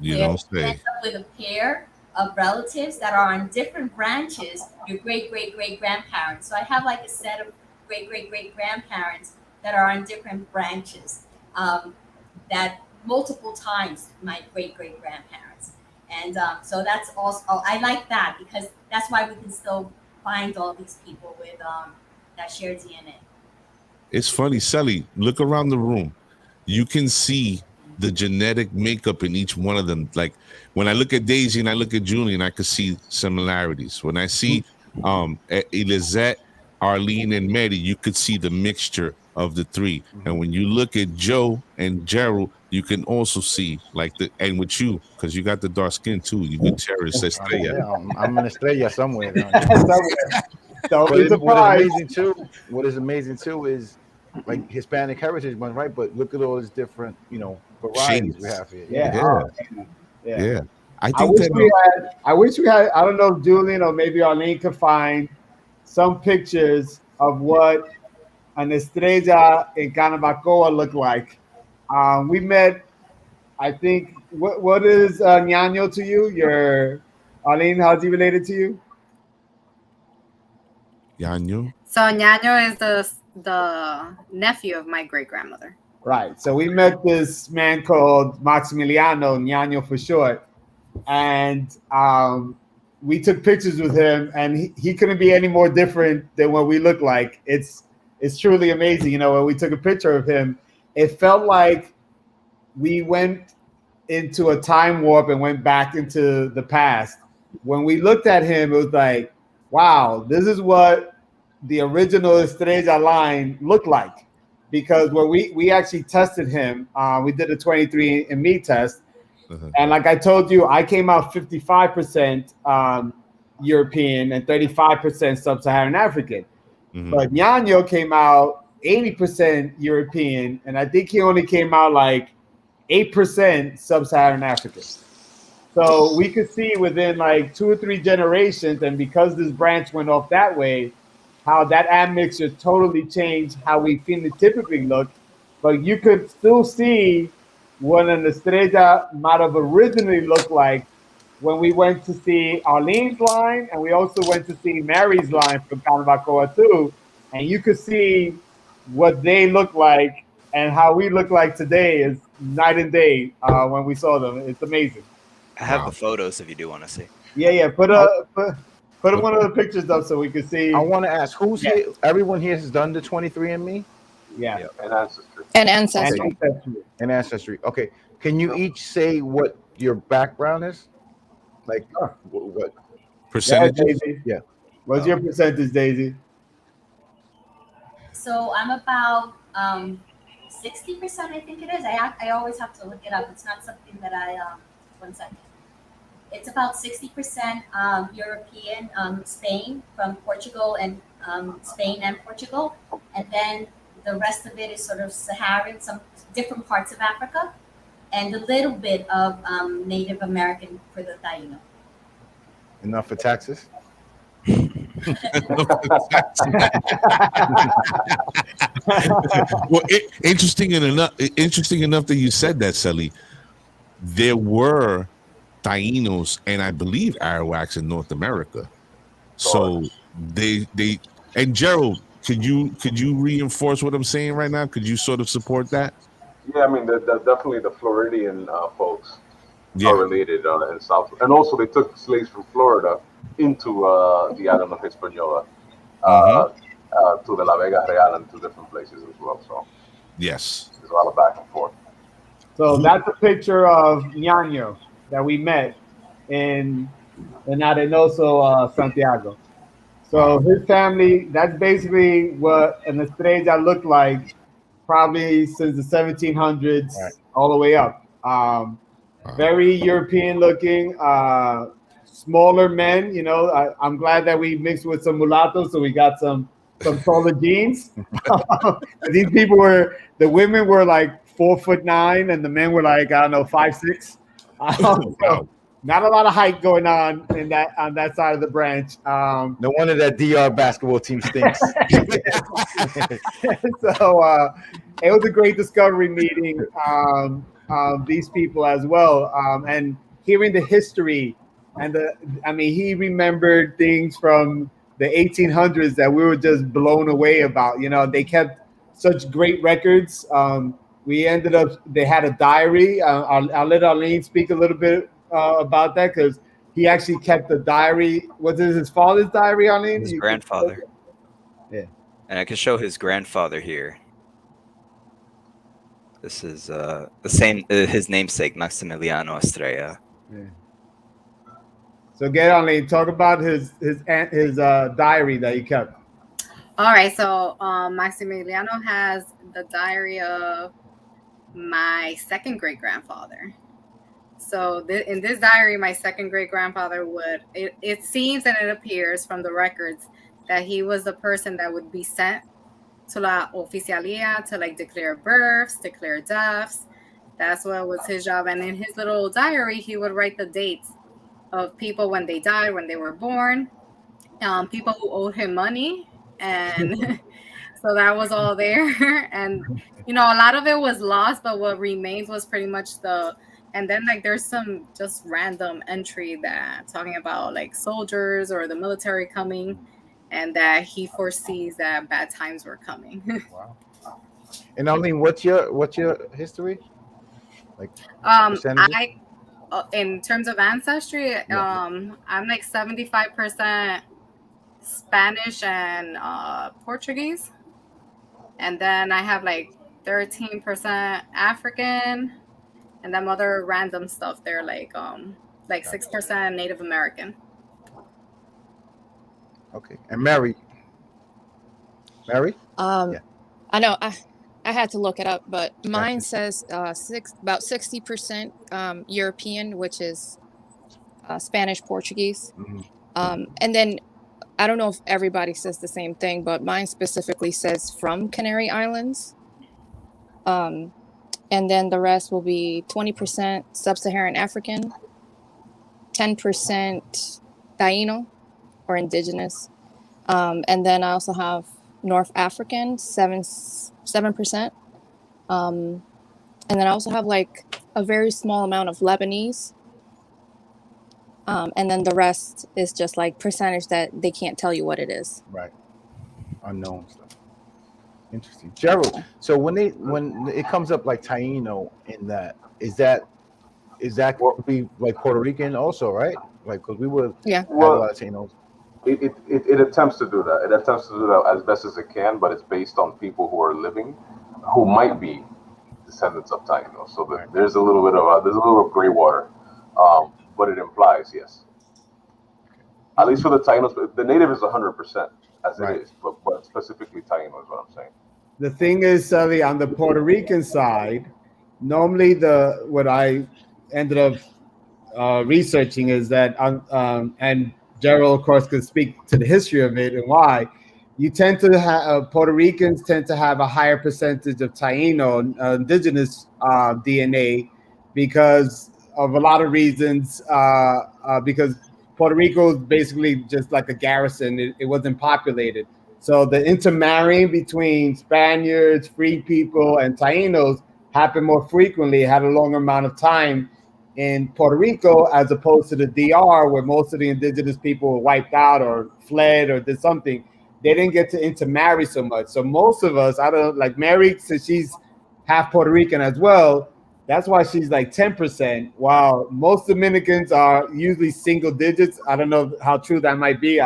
You Where don't you say. end up with a pair of relatives that are on different branches, your great great great grandparents. So I have like a set of great great great grandparents that are on different branches, that multiple times my great great grandparents. And so that's also, I like that because that's why we can still find all these people with that shared DNA. It's funny, Sally. Look around the room. You can see the genetic makeup in each one of them. Like when I look at Daisy and I look at Julian, I could see similarities. When I see Elizette, Arlene, and Mary, you could see the mixture of the three. And when you look at Joe and Gerald, you can also see like and with you, because you got the dark skin too. You could cherish Estrella. Yeah, I'm an Estrella somewhere. So what is amazing too is like Hispanic heritage one, right? But look at all these different, varieties we have here. Yeah. I wish we had. I don't know if Julian or maybe Arlene could find some pictures of what an Estrella in Canabacoa looked like. We met. I think what is Ñaño to you? Your Arlene, how's he related to you? Ñaño. So Ñaño is the nephew of my great grandmother. Right. So we met this man called Maximiliano, Ñaño for short, and we took pictures with him, and he couldn't be any more different than what we look like. It's truly amazing. When we took a picture of him, it felt like we went into a time warp and went back into the past. When we looked at him, it was like, wow, this is what the original Estrella line looked like. Because when we actually tested him, we did a 23andMe test. And like I told you, I came out 55% European and 35% sub-Saharan African. But Ñaño came out 80% European, and I think he only came out like 8% sub-Saharan African. So we could see within like 2 or 3 generations, and because this branch went off that way, how that admixture totally changed how we phenotypically look. But you could still see what an Estrella might have originally looked like when we went to see Arlene's line, and we also went to see Mary's line from Canabacoa too. And you could see what they look like and how we look like today is night and day when we saw them. It's amazing. I have the photos if you do want to see. Yeah. Put one of the pictures up so we can see. I want to ask, who's here? Everyone here has done the 23andMe? Yeah. And Ancestry. And Ancestry. Okay. Can you each say what your background is? Like what percentages? Yeah. What's your percentage, Daisy? So I'm about 60%, I think it is. I always have to look it up. It's not something that I 1 second. It's about 60% European, Spain, from Portugal and Spain and Portugal, and then the rest of it is sort of Saharan, some different parts of Africa, and a little bit of Native American for the Taino. Enough for taxes? Well, interesting enough that you said that, Sally. There were Tainos and I believe Arawaks in North America. So they and Gerald, could you reinforce what I'm saying right now? Could you sort of support that? Yeah, I mean, definitely the Floridian folks Yeah. are related in South, and also they took slaves from Florida into the island of Hispaniola, to the La Vega Real and to different places as well. So yes, there's a lot of back and forth. So that's a picture of Ñaño that we met in Arenoso, Santiago. So his family, that's basically what an Estrella looked like probably since the 1700s all the way up. Very European looking, smaller men. You know, I'm glad that we mixed with some mulattoes, so we got some taller genes. These people the women were like 4'9", and the men were like, I don't know, 5'6". So not a lot of height going on that side of the branch. No wonder that DR basketball team stinks. So it was a great discovery meeting these people as well, and hearing the history and he remembered things from the 1800s that we were just blown away about. You know, they kept such great records. They had a diary. I'll let Arlene speak a little bit about that, because he actually kept a diary. Was it his father's diary, Arlene? His grandfather. Yeah. And I can show his grandfather here. This is the same, his namesake, Maximiliano Estrella. Yeah. So get Arlene, talk about his diary that he kept. All right, so Maximiliano has the diary of my second great grandfather. So in this diary, my second great grandfather it seems and it appears from the records that he was the person that would be sent to la oficialia to like declare births, declare deaths. That's what was his job. And in his little diary, he would write the dates of people when they died, when they were born, people who owed him money. And so that was all there. And, you know, a lot of it was lost, but what remains was pretty much and then like there's some just random entry that talking about like soldiers or the military coming, and that he foresees that bad times were coming. Wow. And Arlene, what's your history? Like in terms of ancestry, I'm like 75% Spanish and Portuguese, and then I have like 13% African, and then other random stuff there, like 6% Native American. Okay. And Mary? Yeah. I know I had to look it up, but mine says about 60% European, which is Spanish, Portuguese. And then I don't know if everybody says the same thing, but mine specifically says from Canary Islands. And then the rest will be 20% Sub-Saharan African, 10% Taino or indigenous. And then I also have North African, 7%. And then I also have like a very small amount of Lebanese. And then the rest is just like percentage that they can't tell you what it is. Right. Unknown stuff. Interesting. Gerald, so when it comes up like Taino in that, is that would be like Puerto Rican also, right? Like, because we would have a lot of Tainos. It attempts to do that. It attempts to do that as best as it can, but it's based on people who are living, who might be descendants of Taino. So there's a little bit of gray water, but it implies yes. At least for the Tainos, the native is 100% as it is, but specifically Taino is what I'm saying. The thing is, Sally, on the Puerto Rican side, normally what I ended up researching is that, and Gerald, of course, could speak to the history of it and why, you tend to have Puerto Ricans tend to have a higher percentage of Taino, indigenous DNA, because of a lot of reasons. Because Puerto Rico is basically just like a garrison; it wasn't populated. So the intermarrying between Spaniards, free people, and Tainos happened more frequently, had a longer amount of time in Puerto Rico, as opposed to the DR, where most of the indigenous people were wiped out or fled or did something. They didn't get to intermarry so much. So most of us, I don't like Mary, since she's half Puerto Rican as well. That's why she's like 10%, while most Dominicans are usually single digits. I don't know how true that might be.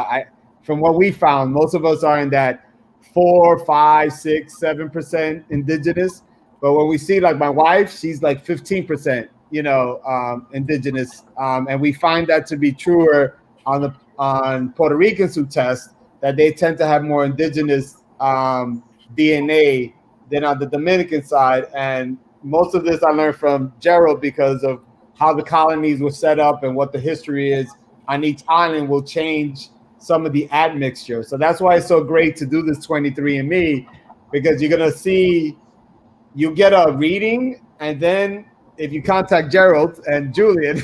From what we found, most of us are in that 4, 5, 6, 7% indigenous. But when we see like my wife, she's like 15%, indigenous, and we find that to be truer on Puerto Ricans who test, that they tend to have more indigenous DNA than on the Dominican side. And most of this I learned from Gerald because of how the colonies were set up and what the history is on each island will change some of the admixture. So that's why it's so great to do this 23andMe, because you're going to see, you get a reading, and then if you contact Gerald and Julian,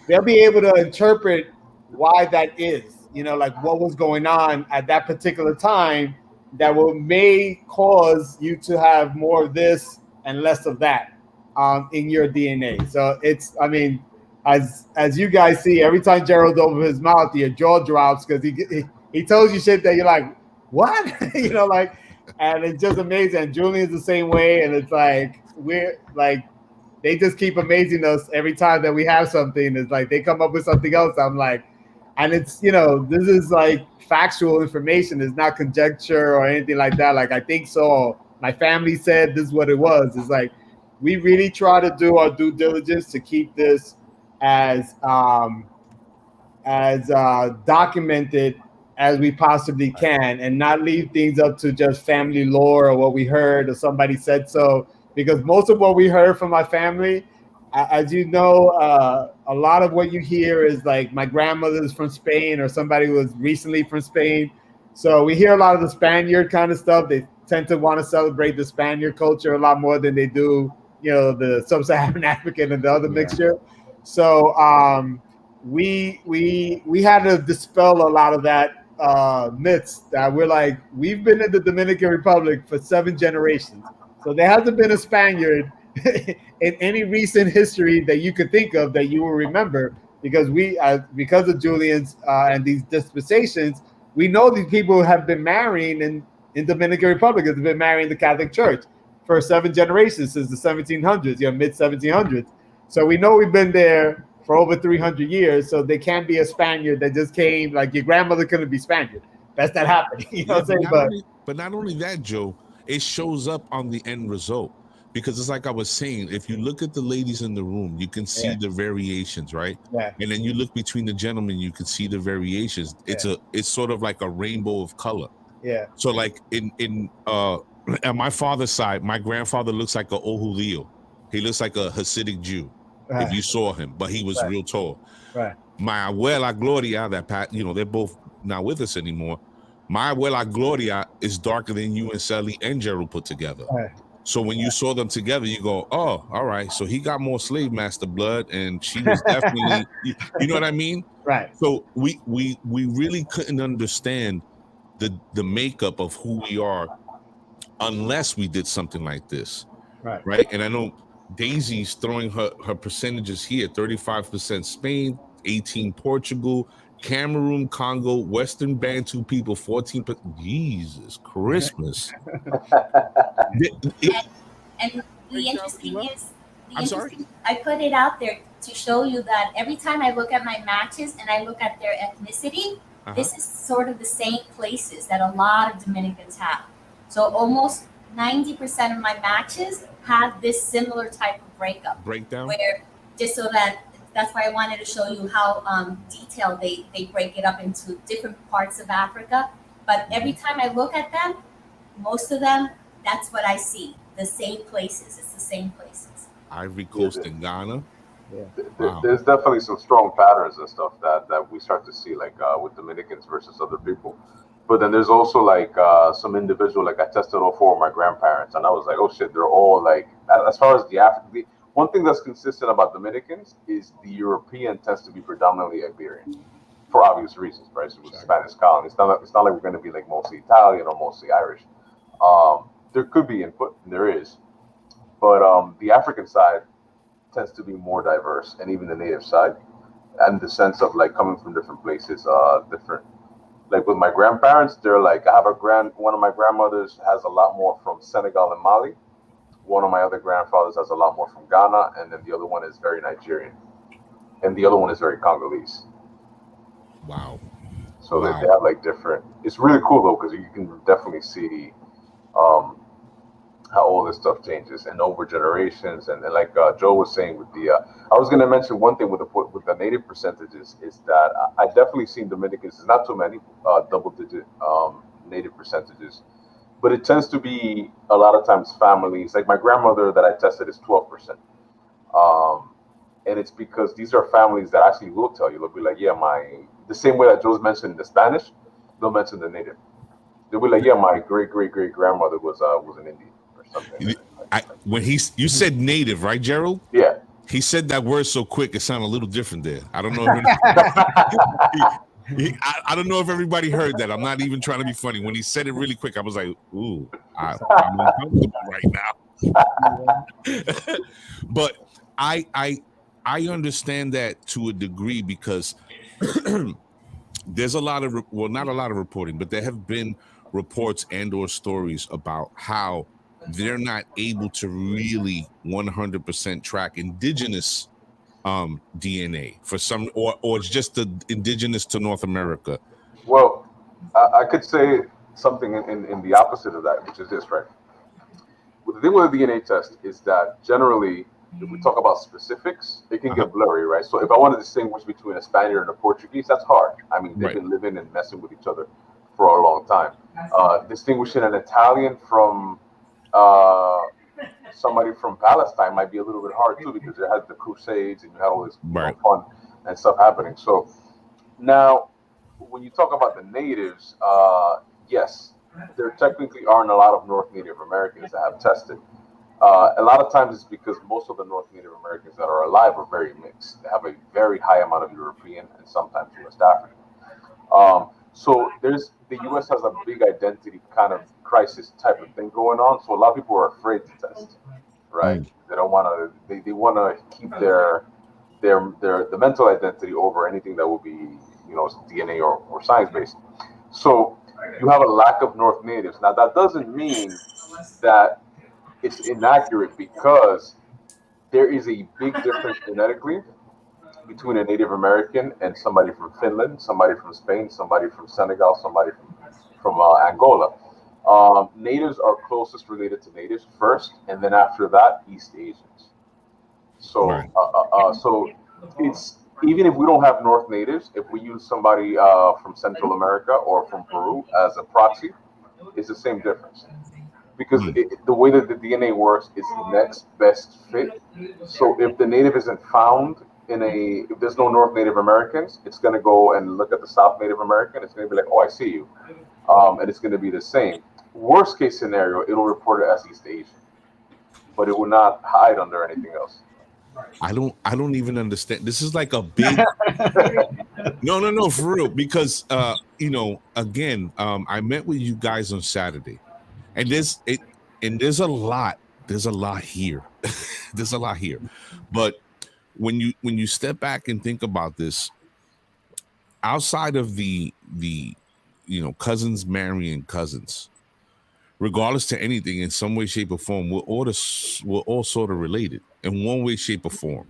they'll be able to interpret why that is, like what was going on at that particular time that may cause you to have more of this and less of that in your DNA. So it's, as you guys see, every time Gerald opens his mouth, your jaw drops because he tells you shit that you're like, what? And it's just amazing. And Julian's the same way, and it's like we're like, they just keep amazing us every time that we have something. It's like they come up with something else. I'm like, and it's, this is like factual information. It's not conjecture or anything like that. Like, I think so. My family said this is what it was. It's like, we really try to do our due diligence to keep this as documented as we possibly can, and not leave things up to just family lore or what we heard or somebody said so. Because most of what we heard from my family, as you know, a lot of what you hear is like my grandmother's from Spain or somebody who was recently from Spain. So we hear a lot of the Spaniard kind of stuff. They tend to want to celebrate the Spaniard culture a lot more than they do, the sub-Saharan African and the other mixture. So we had to dispel a lot of that myths that we're like, we've been in the Dominican Republic for 7 generations. So there hasn't been a Spaniard in any recent history that you could think of that you will remember, because because of Julian's and these dispensations, we know these people have been marrying in Dominican Republic, have been marrying the Catholic Church for 7 generations since the 1700s, mid 1700s. So we know we've been there for over 300 years. So they can't be a Spaniard that just came, like your grandmother couldn't be Spaniard. That's not happening. You know what I'm saying? But not only that, Joe, it shows up on the end result, because it's like I was saying, if you look at the ladies in the room, you can see the variations, right? Yeah. And then you look between the gentlemen, you can see the variations. It's sort of like a rainbow of color. Yeah. So like in at my father's side, my grandfather looks like a Ohulio. He looks like a Hasidic Jew. If you saw him, but he was real tall. Right. My abuela Gloria, they're both not with us anymore. My abuela Gloria is darker than you and Sally and Gerald put together. Right. So when you saw them together, you go, oh, all right. So he got more slave master blood, and she was definitely, you know what I mean? Right. So we really couldn't understand the makeup of who we are unless we did something like this. Right. And I know Daisy's throwing her percentages here: 35% Spain, 18 Portugal, Cameroon, Congo, Western Bantu people, 14%. Jesus Christmas. And the interesting is, I put it out there to show you that every time I look at my matches and I look at their ethnicity, this is sort of the same places that a lot of Dominicans have. So almost 90% of my matches have this similar type of breakdown. Where just so that's why I wanted to show you how detailed they break it up into different parts of Africa. But every time I look at them, most of them, that's what I see. The same places. It's the same places. Ivory Coast and Ghana. Yeah. Wow. There's definitely some strong patterns and stuff that we start to see, like with Dominicans versus other people. But then there's also like some individual, like I tested all 4 of my grandparents, and I was like, oh shit, they're all like, as far as the African, one thing that's consistent about Dominicans is the European tends to be predominantly Iberian, for obvious reasons, right? So it was a Spanish colony. It's not like we're going to be like mostly Italian or mostly Irish. There could be input, and there is, but the African side, tends to be more diverse, and even the native side, and the sense of like coming from different places, different. Like with my grandparents, they're like I have one of my grandmothers has a lot more from Senegal and Mali. One of my other grandfathers has a lot more from Ghana, and then the other one is very Nigerian, and the other one is very Congolese. Wow. So they have like different. It's really cool though because you can definitely see how all this stuff changes and over generations. And like Joe was saying with the, I was going to mention one thing with the native percentages is that I definitely seen Dominicans. It's not too many double-digit native percentages, but it tends to be a lot of times families. Like my grandmother that I tested is 12%. And it's because these are families that actually will tell you. They'll be like, yeah, the same way that Joe's mentioned the Spanish, they'll mention the native. They'll be like, yeah, my great grandmother was an Indian or something. You said native, right, Gerald? Yeah. He said that word so quick, it sounded a little different there. I don't know if I don't know if everybody heard that. I'm not even trying to be funny. When he said it really quick, I was like, ooh, I'm uncomfortable right now. But I understand that to a degree because there's a lot of, well, not a lot of reporting, but there have been reports and or stories about how they're not able to really 100% track indigenous DNA for some, or it's just the indigenous to North America. Well, I could say something in the opposite of that, which is this, right? Well, the thing with a DNA test is that generally, if we talk about specifics, it can get blurry, right? So if I want to distinguish between a Spaniard and a Portuguese, that's hard. I mean, they've been living and messing with each other for a long time. Distinguishing an Italian from somebody from Palestine might be a little bit hard too, because you had the Crusades and you had all this fun and stuff happening. So now, when you talk about the natives, yes, there technically aren't a lot of North Native Americans that have tested. A lot of times it's because most of the North Native Americans that are alive are very mixed. They have a very high amount of European and sometimes West African. So the U.S. has a big identity kind of crisis type of thing going on. So a lot of people are afraid to test, right? They don't want to. They want to keep the mental identity over anything that will be, DNA or science based. So you have a lack of North Natives. Now that doesn't mean that it's inaccurate, because there is a big difference genetically between a Native American and somebody from Finland, somebody from Spain, somebody from Senegal, somebody from Angola. Natives are closest related to natives first, and then after that, East Asians. So, so it's, even if we don't have North Natives, if we use somebody from Central America or from Peru as a proxy, it's the same difference. Because the way that the DNA works is next best fit. So if the native isn't found if there's no North Native Americans, it's going to go and look at the South Native American. It's going to be like, oh, I see you. And it's going to be the same. Worst case scenario, it'll report it as East Asian, but it will not hide under anything else. I don't even understand. This is like a big no, for real. Because again, I met with you guys on Saturday. And there's a lot here. There's a lot here. But when you step back and think about this, outside of the cousins marrying cousins, regardless to anything in some way, shape, or form, we're all sort of related in one way, shape, or form.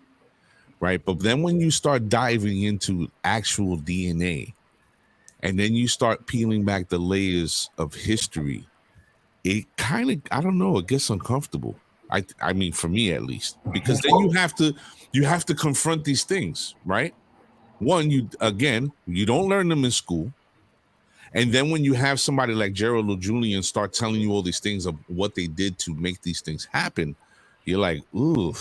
Right. But then when you start diving into actual DNA, and then you start peeling back the layers of history, it kind of, I don't know, it gets uncomfortable. I mean, for me at least, because then you have to confront these things, right? One, you don't learn them in school. And then when you have somebody like Gerald or Julian start telling you all these things of what they did to make these things happen, you're like, ooh,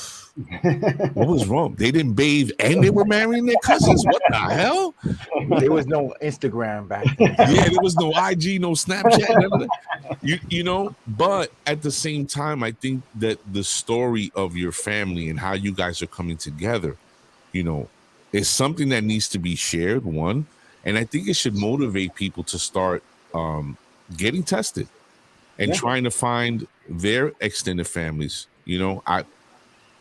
what was wrong? They didn't bathe and they were marrying their cousins. What the hell? There was no Instagram back then. Yeah, there was no IG, no Snapchat, none of that. But at the same time, I think that the story of your family and how you guys are coming together, is something that needs to be shared, one. And I think it should motivate people to start getting tested and trying to find their extended families.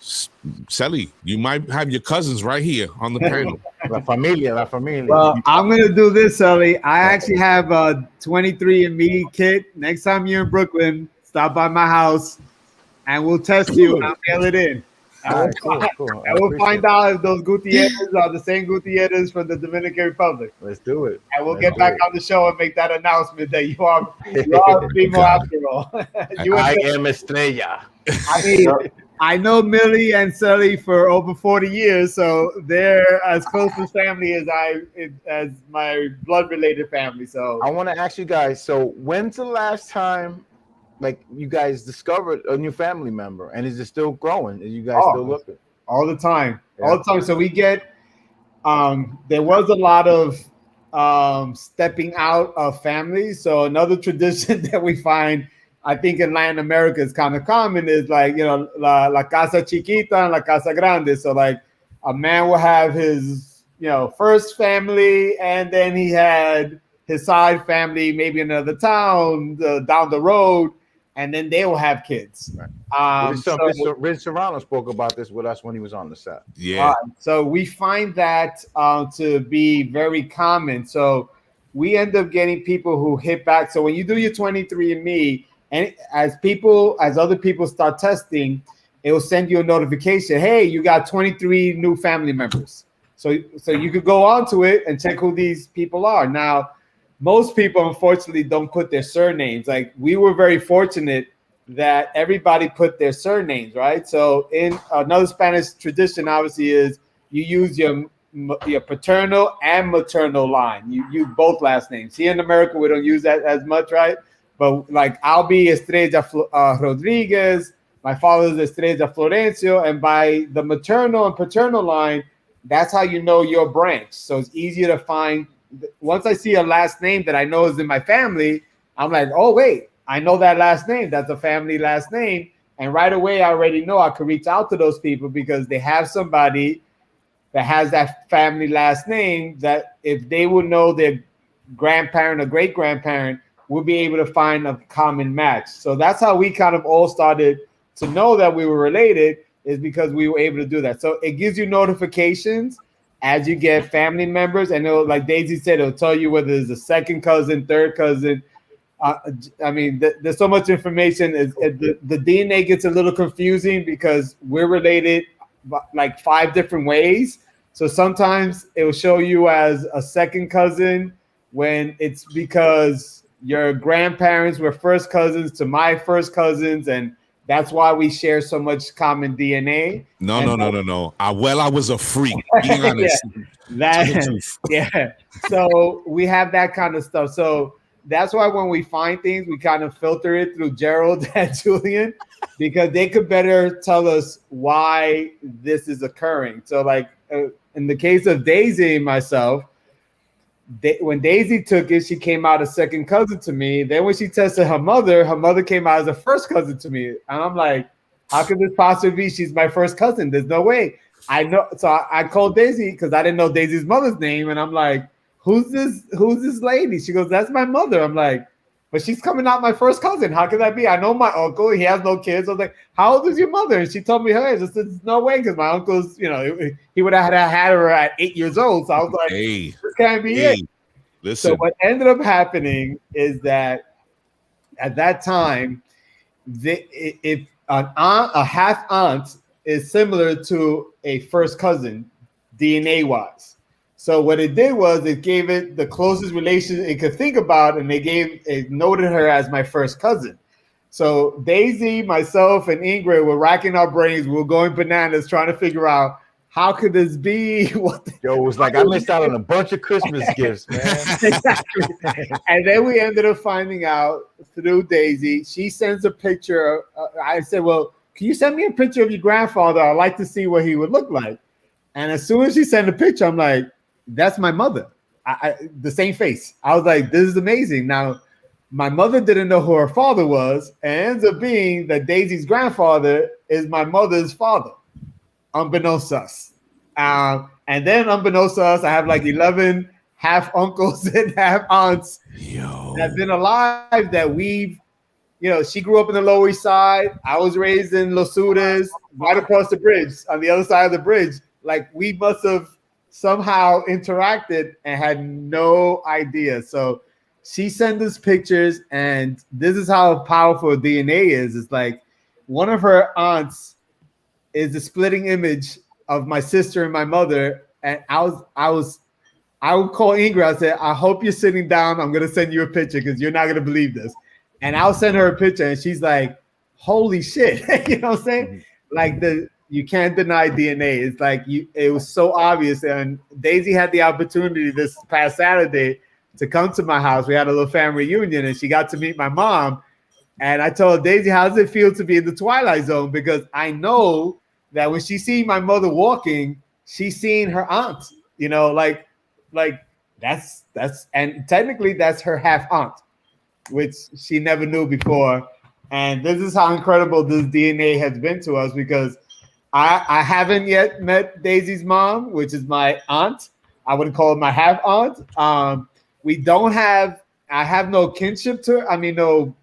Sally, you might have your cousins right here on the panel. La familia, la familia. Well, I'm gonna do this, Sully. I actually have a 23andMe kit. Next time you're in Brooklyn, stop by my house, and we'll test you. And I'll mail it in. All right, cool. And we'll find out if those Gutierrez are the same Gutierrez from the Dominican Republic. Let's do it. And we'll get back on the show and make that announcement that you are primo after all. I am Estrella. I mean, I know Millie and Sully for over 40 years, so they're as close to family as my blood-related family. So I want to ask you guys. So when's the last time, like, you guys discovered a new family member, and is it still growing? Are you guys still looking? All the time, all the time. So we get. There was a lot of stepping out of families. So another tradition that we find, I think in Latin America is kind of common, is like, you know, la casa chiquita and la casa grande. So like a man will have his, you know, first family, and then he had his side family, maybe in another town down the road, and then they will have kids. Right. Rich Serrano spoke about this with us when he was on the set. Yeah. So we find that to be very common. So we end up getting people who hit back. So when you do your 23andMe, and as other people start testing, it will send you a notification. Hey, you got 23 new family members. So you could go onto it and check who these people are. Now, most people, unfortunately, don't put their surnames. Like, we were very fortunate that everybody put their surnames, right? So in another Spanish tradition, obviously, is you use your paternal and maternal line. You use both last names. Here in America, we don't use that as much, right? But like, I'll be Estrella Rodriguez. My father's Estrella Florencio. And by the maternal and paternal line, that's how you know your branch. So it's easier to find. Once I see a last name that I know is in my family, I'm like, oh, wait, I know that last name. That's a family last name. And right away, I already know I could reach out to those people because they have somebody that has that family last name that if they would know their grandparent or great-grandparent, we'll be able to find a common match. So that's how we kind of all started to know that we were related, is because we were able to do that. So it gives you notifications as you get family members, and it'll, like Daisy said, it'll tell you whether it's a second cousin, third cousin. I mean, there's so much information. The DNA gets a little confusing because we're related like 5 different ways. So sometimes it will show you as a second cousin when it's because your grandparents were first cousins to my first cousins, and that's why we share so much common DNA. No. I was a freak. Be honest. Yeah. So we have that kind of stuff. So that's why when we find things, we kind of filter it through Gerald and Julian, because they could better tell us why this is occurring. So like in the case of Daisy and myself, when Daisy took it, she came out a second cousin to me. Then when she tested her mother came out as a first cousin to me. And I'm like, how could this possibly be? She's my first cousin. There's no way. I know. So I called Daisy because I didn't know Daisy's mother's name. And I'm like, who's this lady? She goes, that's my mother. I'm like, but she's coming out my first cousin. How could that be? I know my uncle. He has no kids. I was like, how old is your mother? And she told me her age. I said, there's no way, because my uncle's, you know, he would have had her at 8 years old. So I was like, this can't be it. Listen. So what ended up happening is that at that time, if a half aunt is similar to a first cousin, DNA wise. So what it did was it gave it the closest relation it could think about, and it noted her as my first cousin. So Daisy, myself, and Ingrid were racking our brains. We were going bananas trying to figure out how could this be. It was like I missed out on a bunch of Christmas gifts, man. Exactly. And then we ended up finding out through Daisy. She sends a picture. I said, well, can you send me a picture of your grandfather? I'd like to see what he would look like. And as soon as she sent a picture, I'm like, that's my mother. The same face. I was like, this is amazing. Now, my mother didn't know who her father was, and it ends up being that Daisy's grandfather is my mother's father, unbeknownst to us. And then unbeknownst to us, I have like 11 half uncles and half aunts that have been alive that we've she grew up in the Lower East Side. I was raised in Los Sudes, right across the bridge, on the other side of the bridge. Like, we must have somehow interacted and had no idea. So she sent us pictures, and this is how powerful DNA is. It's like one of her aunts is the splitting image of my sister and my mother. And I would call Ingrid. I said, I hope you're sitting down. I'm going to send you a picture because you're not going to believe this. And I'll send her a picture, and she's like, holy shit. You know what I'm saying? Like, you can't deny DNA. It's like it was so obvious. And Daisy had the opportunity this past Saturday to come to my house. We had a little family reunion, and she got to meet my mom. And I told Daisy, how does it feel to be in the Twilight Zone? Because I know that when she sees my mother walking, she's seeing her aunt. Like that's and technically that's her half aunt, which she never knew before. And this is how incredible this DNA has been to us, because I haven't yet met Daisy's mom, which is my aunt. I would call it my half aunt. I have no kinship to her. I mean, no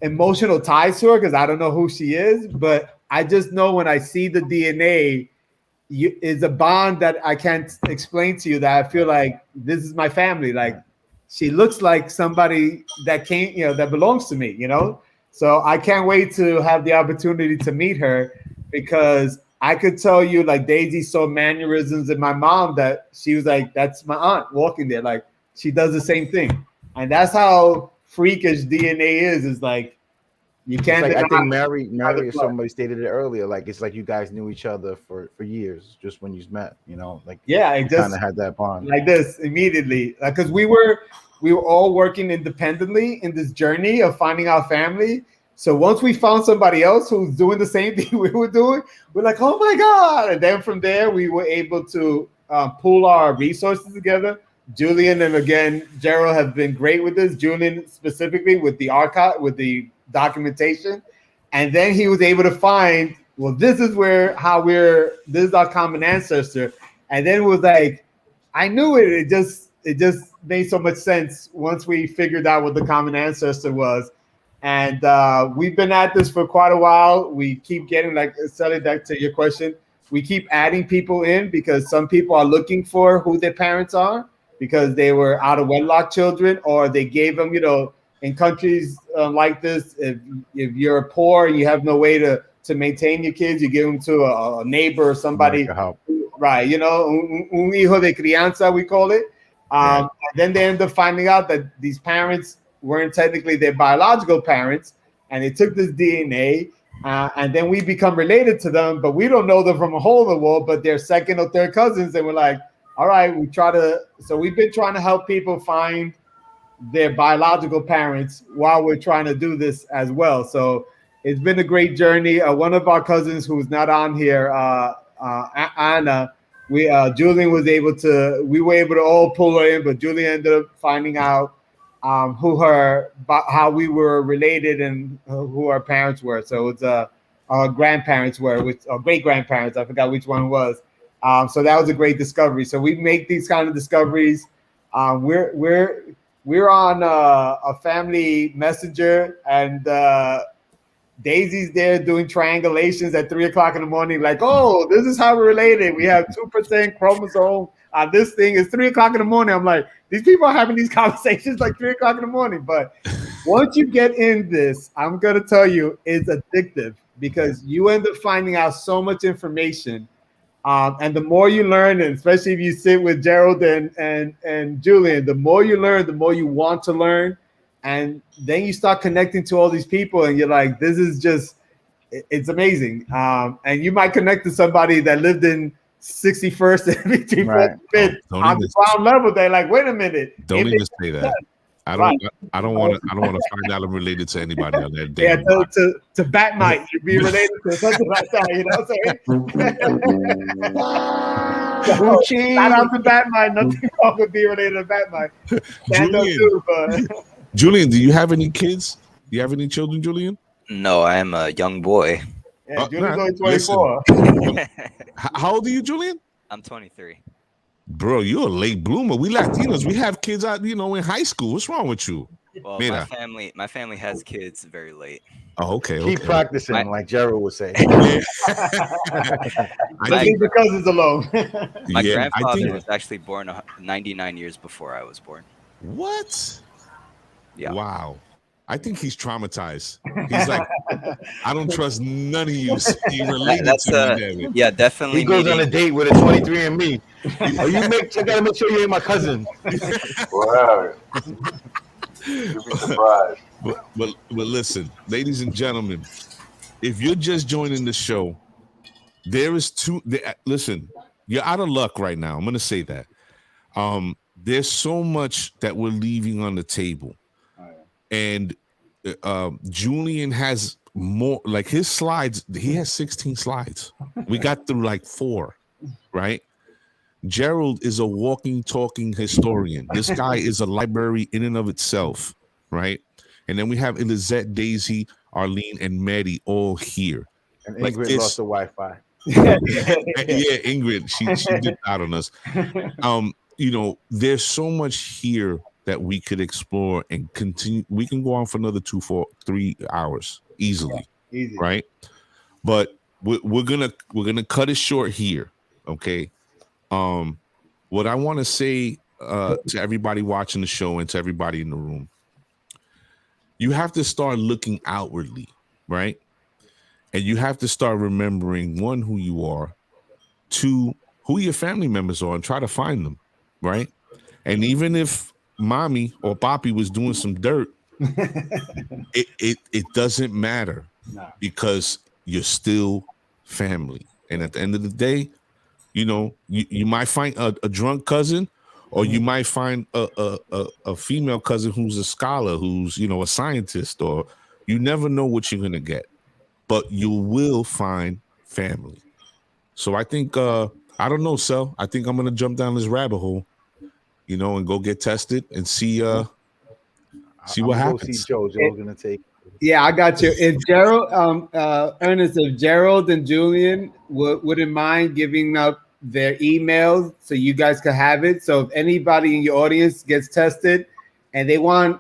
emotional ties to her, because I don't know who she is, but I just know when I see the DNA, is a bond that I can't explain to you, that I feel like this is my family. Like, she looks like somebody that that belongs to me, So I can't wait to have the opportunity to meet her, because I could tell you, like, Daisy saw mannerisms in my mom that she was like, that's my aunt walking there. Like, she does the same thing. And that's how freakish DNA is like, you can't. Like, I think Mary or somebody stated it earlier. Like, it's like you guys knew each other for years, just when you met. Like, it just kind of had that bond like this immediately, because we were all working independently in this journey of finding our family. So once we found somebody else who's doing the same thing we were doing, we're like, oh my God! And then from there, we were able to pool our resources together. Julian and again Gerald have been great with this. Julian specifically with the archive, with the documentation, and then he was able to find, well, this is this is our common ancestor. And then it was like, I knew it. It just made so much sense once we figured out what the common ancestor was. And we've been at this for quite a while. We keep getting, like, Sally, back to your question, we keep adding people in, because some people are looking for who their parents are, because they were out of wedlock children, or they gave them, in countries like this, if you're poor and you have no way to maintain your kids, you give them to a neighbor or somebody, right? Un hijo de crianza, we call it. And then they end up finding out that these parents weren't technically their biological parents, and they took this DNA, and then we become related to them, but we don't know them from a hole in the wall, but they're second or third cousins, and we're like, all right, so we've been trying to help people find their biological parents while we're trying to do this as well. So it's been a great journey. One of our cousins who's not on here, Anna, Julian we were able to all pull her in, but Julian ended up finding out how we were related and who our parents were. So it's our grandparents were, or great grandparents. I forgot which one it was. So that was a great discovery. So we make these kind of discoveries. We're on a family messenger, and Daisy's there doing triangulations at 3 o'clock in the morning. Like, oh, this is how we're related. We have 2% chromosome on this thing. It's 3 o'clock in the morning. I'm like, these people are having these conversations like 3 o'clock in the morning. But once you get in this, I'm going to tell you, it's addictive, because you end up finding out so much information. And the more you learn, and especially if you sit with Gerald and Julian, the more you learn, the more you want to learn. And then you start connecting to all these people, and you're like, this is just, it's amazing. And you might connect to somebody that lived in 61st and 54th on the ground level. They're like, wait a minute. Don't even say that. I don't want to find out I'm related to anybody on that day. Yeah, to Batmite, you'd be related to something like that, you know what I'm saying? Shout out to Batmite, nothing wrong with being related to Batmite. Julian, do you have any kids? Do you have any children, Julian? No, I am a young boy. Yeah, Julian's only 24. How old are you, Julian? I'm 23. Bro, you're a late bloomer. We Latinos, we have kids out, in high school. What's wrong with you? Well, Mira. my family has kids very late. Oh, okay. Keep Okay. practicing, like Gerald would say. Yeah. Don't leave the cousins alone. My Yeah, I grandfather think. was actually born 99 years before I was born. What? Yeah. Wow. I think he's traumatized. He's like, I don't trust none of you. You related That's to me, damn it. yeah, definitely. He goes on a date with a 23andMe. Oh, I gotta make sure you ain't my cousin. Wow. You'd be surprised. But listen, ladies and gentlemen, if you're just joining the show, there is listen, you're out of luck right now. I'm gonna say that. There's so much that we're leaving on the table. And Julian has more, like his slides, he has 16 slides. We got through like 4, right? Gerald is a walking, talking historian. This guy is a library in and of itself, right? And then we have Elizette, Daisy, Arlene, and Maddie all here. And Like Ingrid lost the Wi-Fi. Yeah, Ingrid, she did out on us. You know, there's so much here that we could explore and continue. We can go on for another 3 hours easily, Easy. right? But we're gonna cut it short here, okay? What I want to say to everybody watching the show and to everybody in the room, you have to start looking outwardly, right? And you have to start remembering, 1, who you are, 2, who your family members are, and try to find them, right? And even if mommy or papi was doing some dirt, it doesn't matter, because you're still family. And at the end of the day, you know, you might find a drunk cousin, or you might find a female cousin who's a scholar, who's, you know, a scientist, or you never know what you're gonna get, but you will find family. So I think I don't know, Sel. I think I'm gonna jump down this rabbit hole, you know, and go get tested and see what happens. See Joe's gonna take. Yeah, I got you. If Gerald, Ernest, if Gerald and Julian wouldn't mind giving up their emails so you guys can have it. So if anybody in your audience gets tested and they want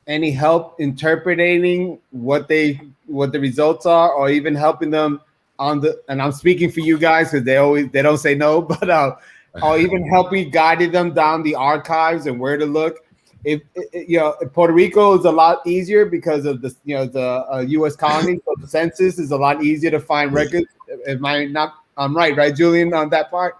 any help interpreting what the results are, or even helping them and I'm speaking for you guys because they don't say no, but or even helping guiding them down the archives and where to look. If Puerto Rico is a lot easier because of the U.S. colony, so the census is a lot easier to find records. I'm right, Julian, on that part?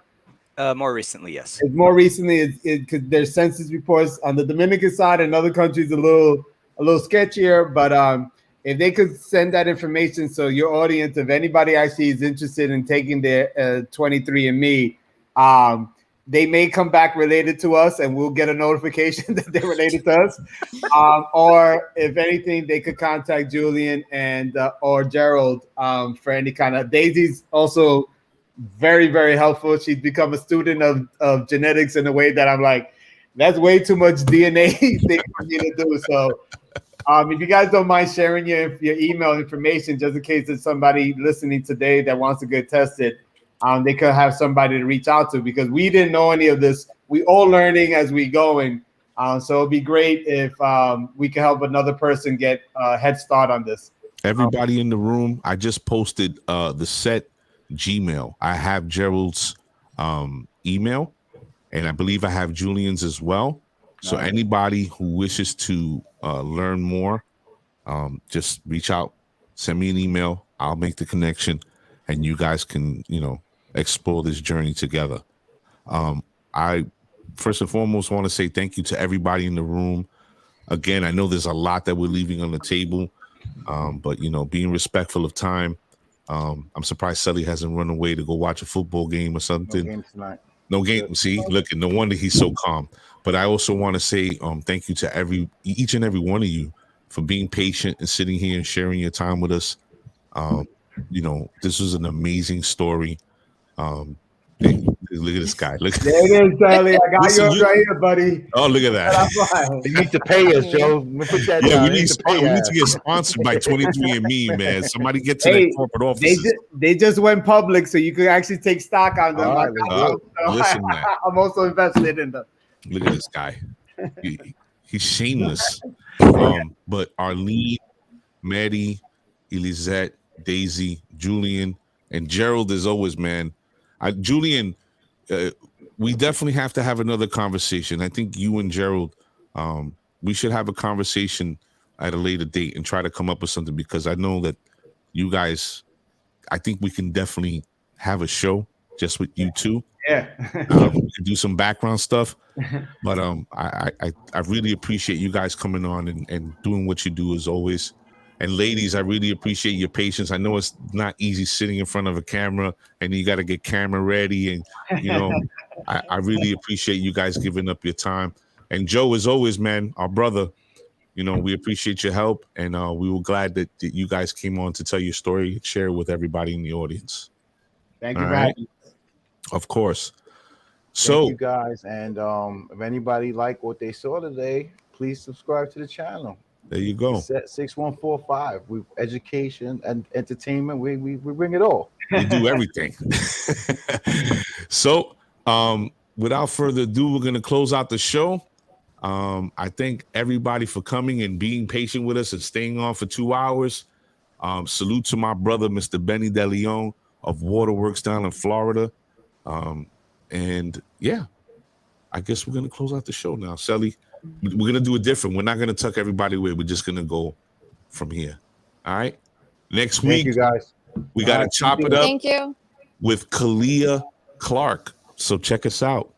More recently, yes. It's more recently, because there's census reports on the Dominican side, and other countries a little sketchier. But if they could send that information, so your audience, if anybody actually is interested in taking their 23andMe, they may come back related to us, and we'll get a notification that they're related to us. Or if anything, they could contact Julian and or Gerald for any kind of. Daisy's also very, very helpful. She's become a student of genetics in a way that I'm like, that's way too much DNA thing for me to do. So if you guys don't mind sharing your email information, just in case there's somebody listening today that wants to get tested, they could have somebody to reach out to, because we didn't know any of this. We all learning as we going. So it'd be great if we could help another person get a head start on this. Everybody in the room, I just posted the set Gmail. I have Gerald's email, and I believe I have Julian's as well. So anybody who wishes to learn more, just reach out, send me an email. I'll make the connection, and you guys can, explore this journey together. I first and foremost want to say thank you to everybody in the room. Again, I know there's a lot that we're leaving on the table, but being respectful of time. I'm surprised Sully hasn't run away to go watch a football game or something. No game tonight. No game. See, look, no wonder he's so calm. But I also want to say thank you to each and every one of you for being patient and sitting here and sharing your time with us. This was an amazing story. Hey, look at this guy. Look. There it is, Charlie. I got yours right here, buddy. Oh, look at that. You need to pay us, Joe. Put that down. We need to get sponsored by 23andMe, man. Somebody get to the corporate office. They just went public, so you could actually take stock on them. Listen, man. I'm also invested in them. Look at this guy. He's shameless. But Arlene, Maddie, Elisette, Daisy, Julian, and Gerald, as always, man. Julian, we definitely have to have another conversation. I think you and Gerald, we should have a conversation at a later date and try to come up with something, because I know that you guys, I think we can definitely have a show just with you two. Yeah. Do some background stuff. But I really appreciate you guys coming on and doing what you do as always. And ladies, I really appreciate your patience. I know it's not easy sitting in front of a camera and you got to get camera ready. And, you know, I really appreciate you guys giving up your time. And Joe, as always, man, our brother, you know, we appreciate your help. And we were glad that you guys came on to tell your story and share it with everybody in the audience. Thank you, right? Of course. Thank you guys. And if anybody liked what they saw today, please subscribe to the channel. There you go. 6145. We education and entertainment. We bring it all. We do everything. So without further ado, we're gonna close out the show. I thank everybody for coming and being patient with us and staying on for 2 hours. Salute to my brother, Mr. Benny De Leon of Waterworks down in Florida. And yeah, I guess we're gonna close out the show now. Sally, we're gonna do it different. We're not gonna tuck everybody away. We're just gonna go from here. All right. Next week, thank you guys. We gotta chop it up. Thank you. With Kalia Clark. So check us out.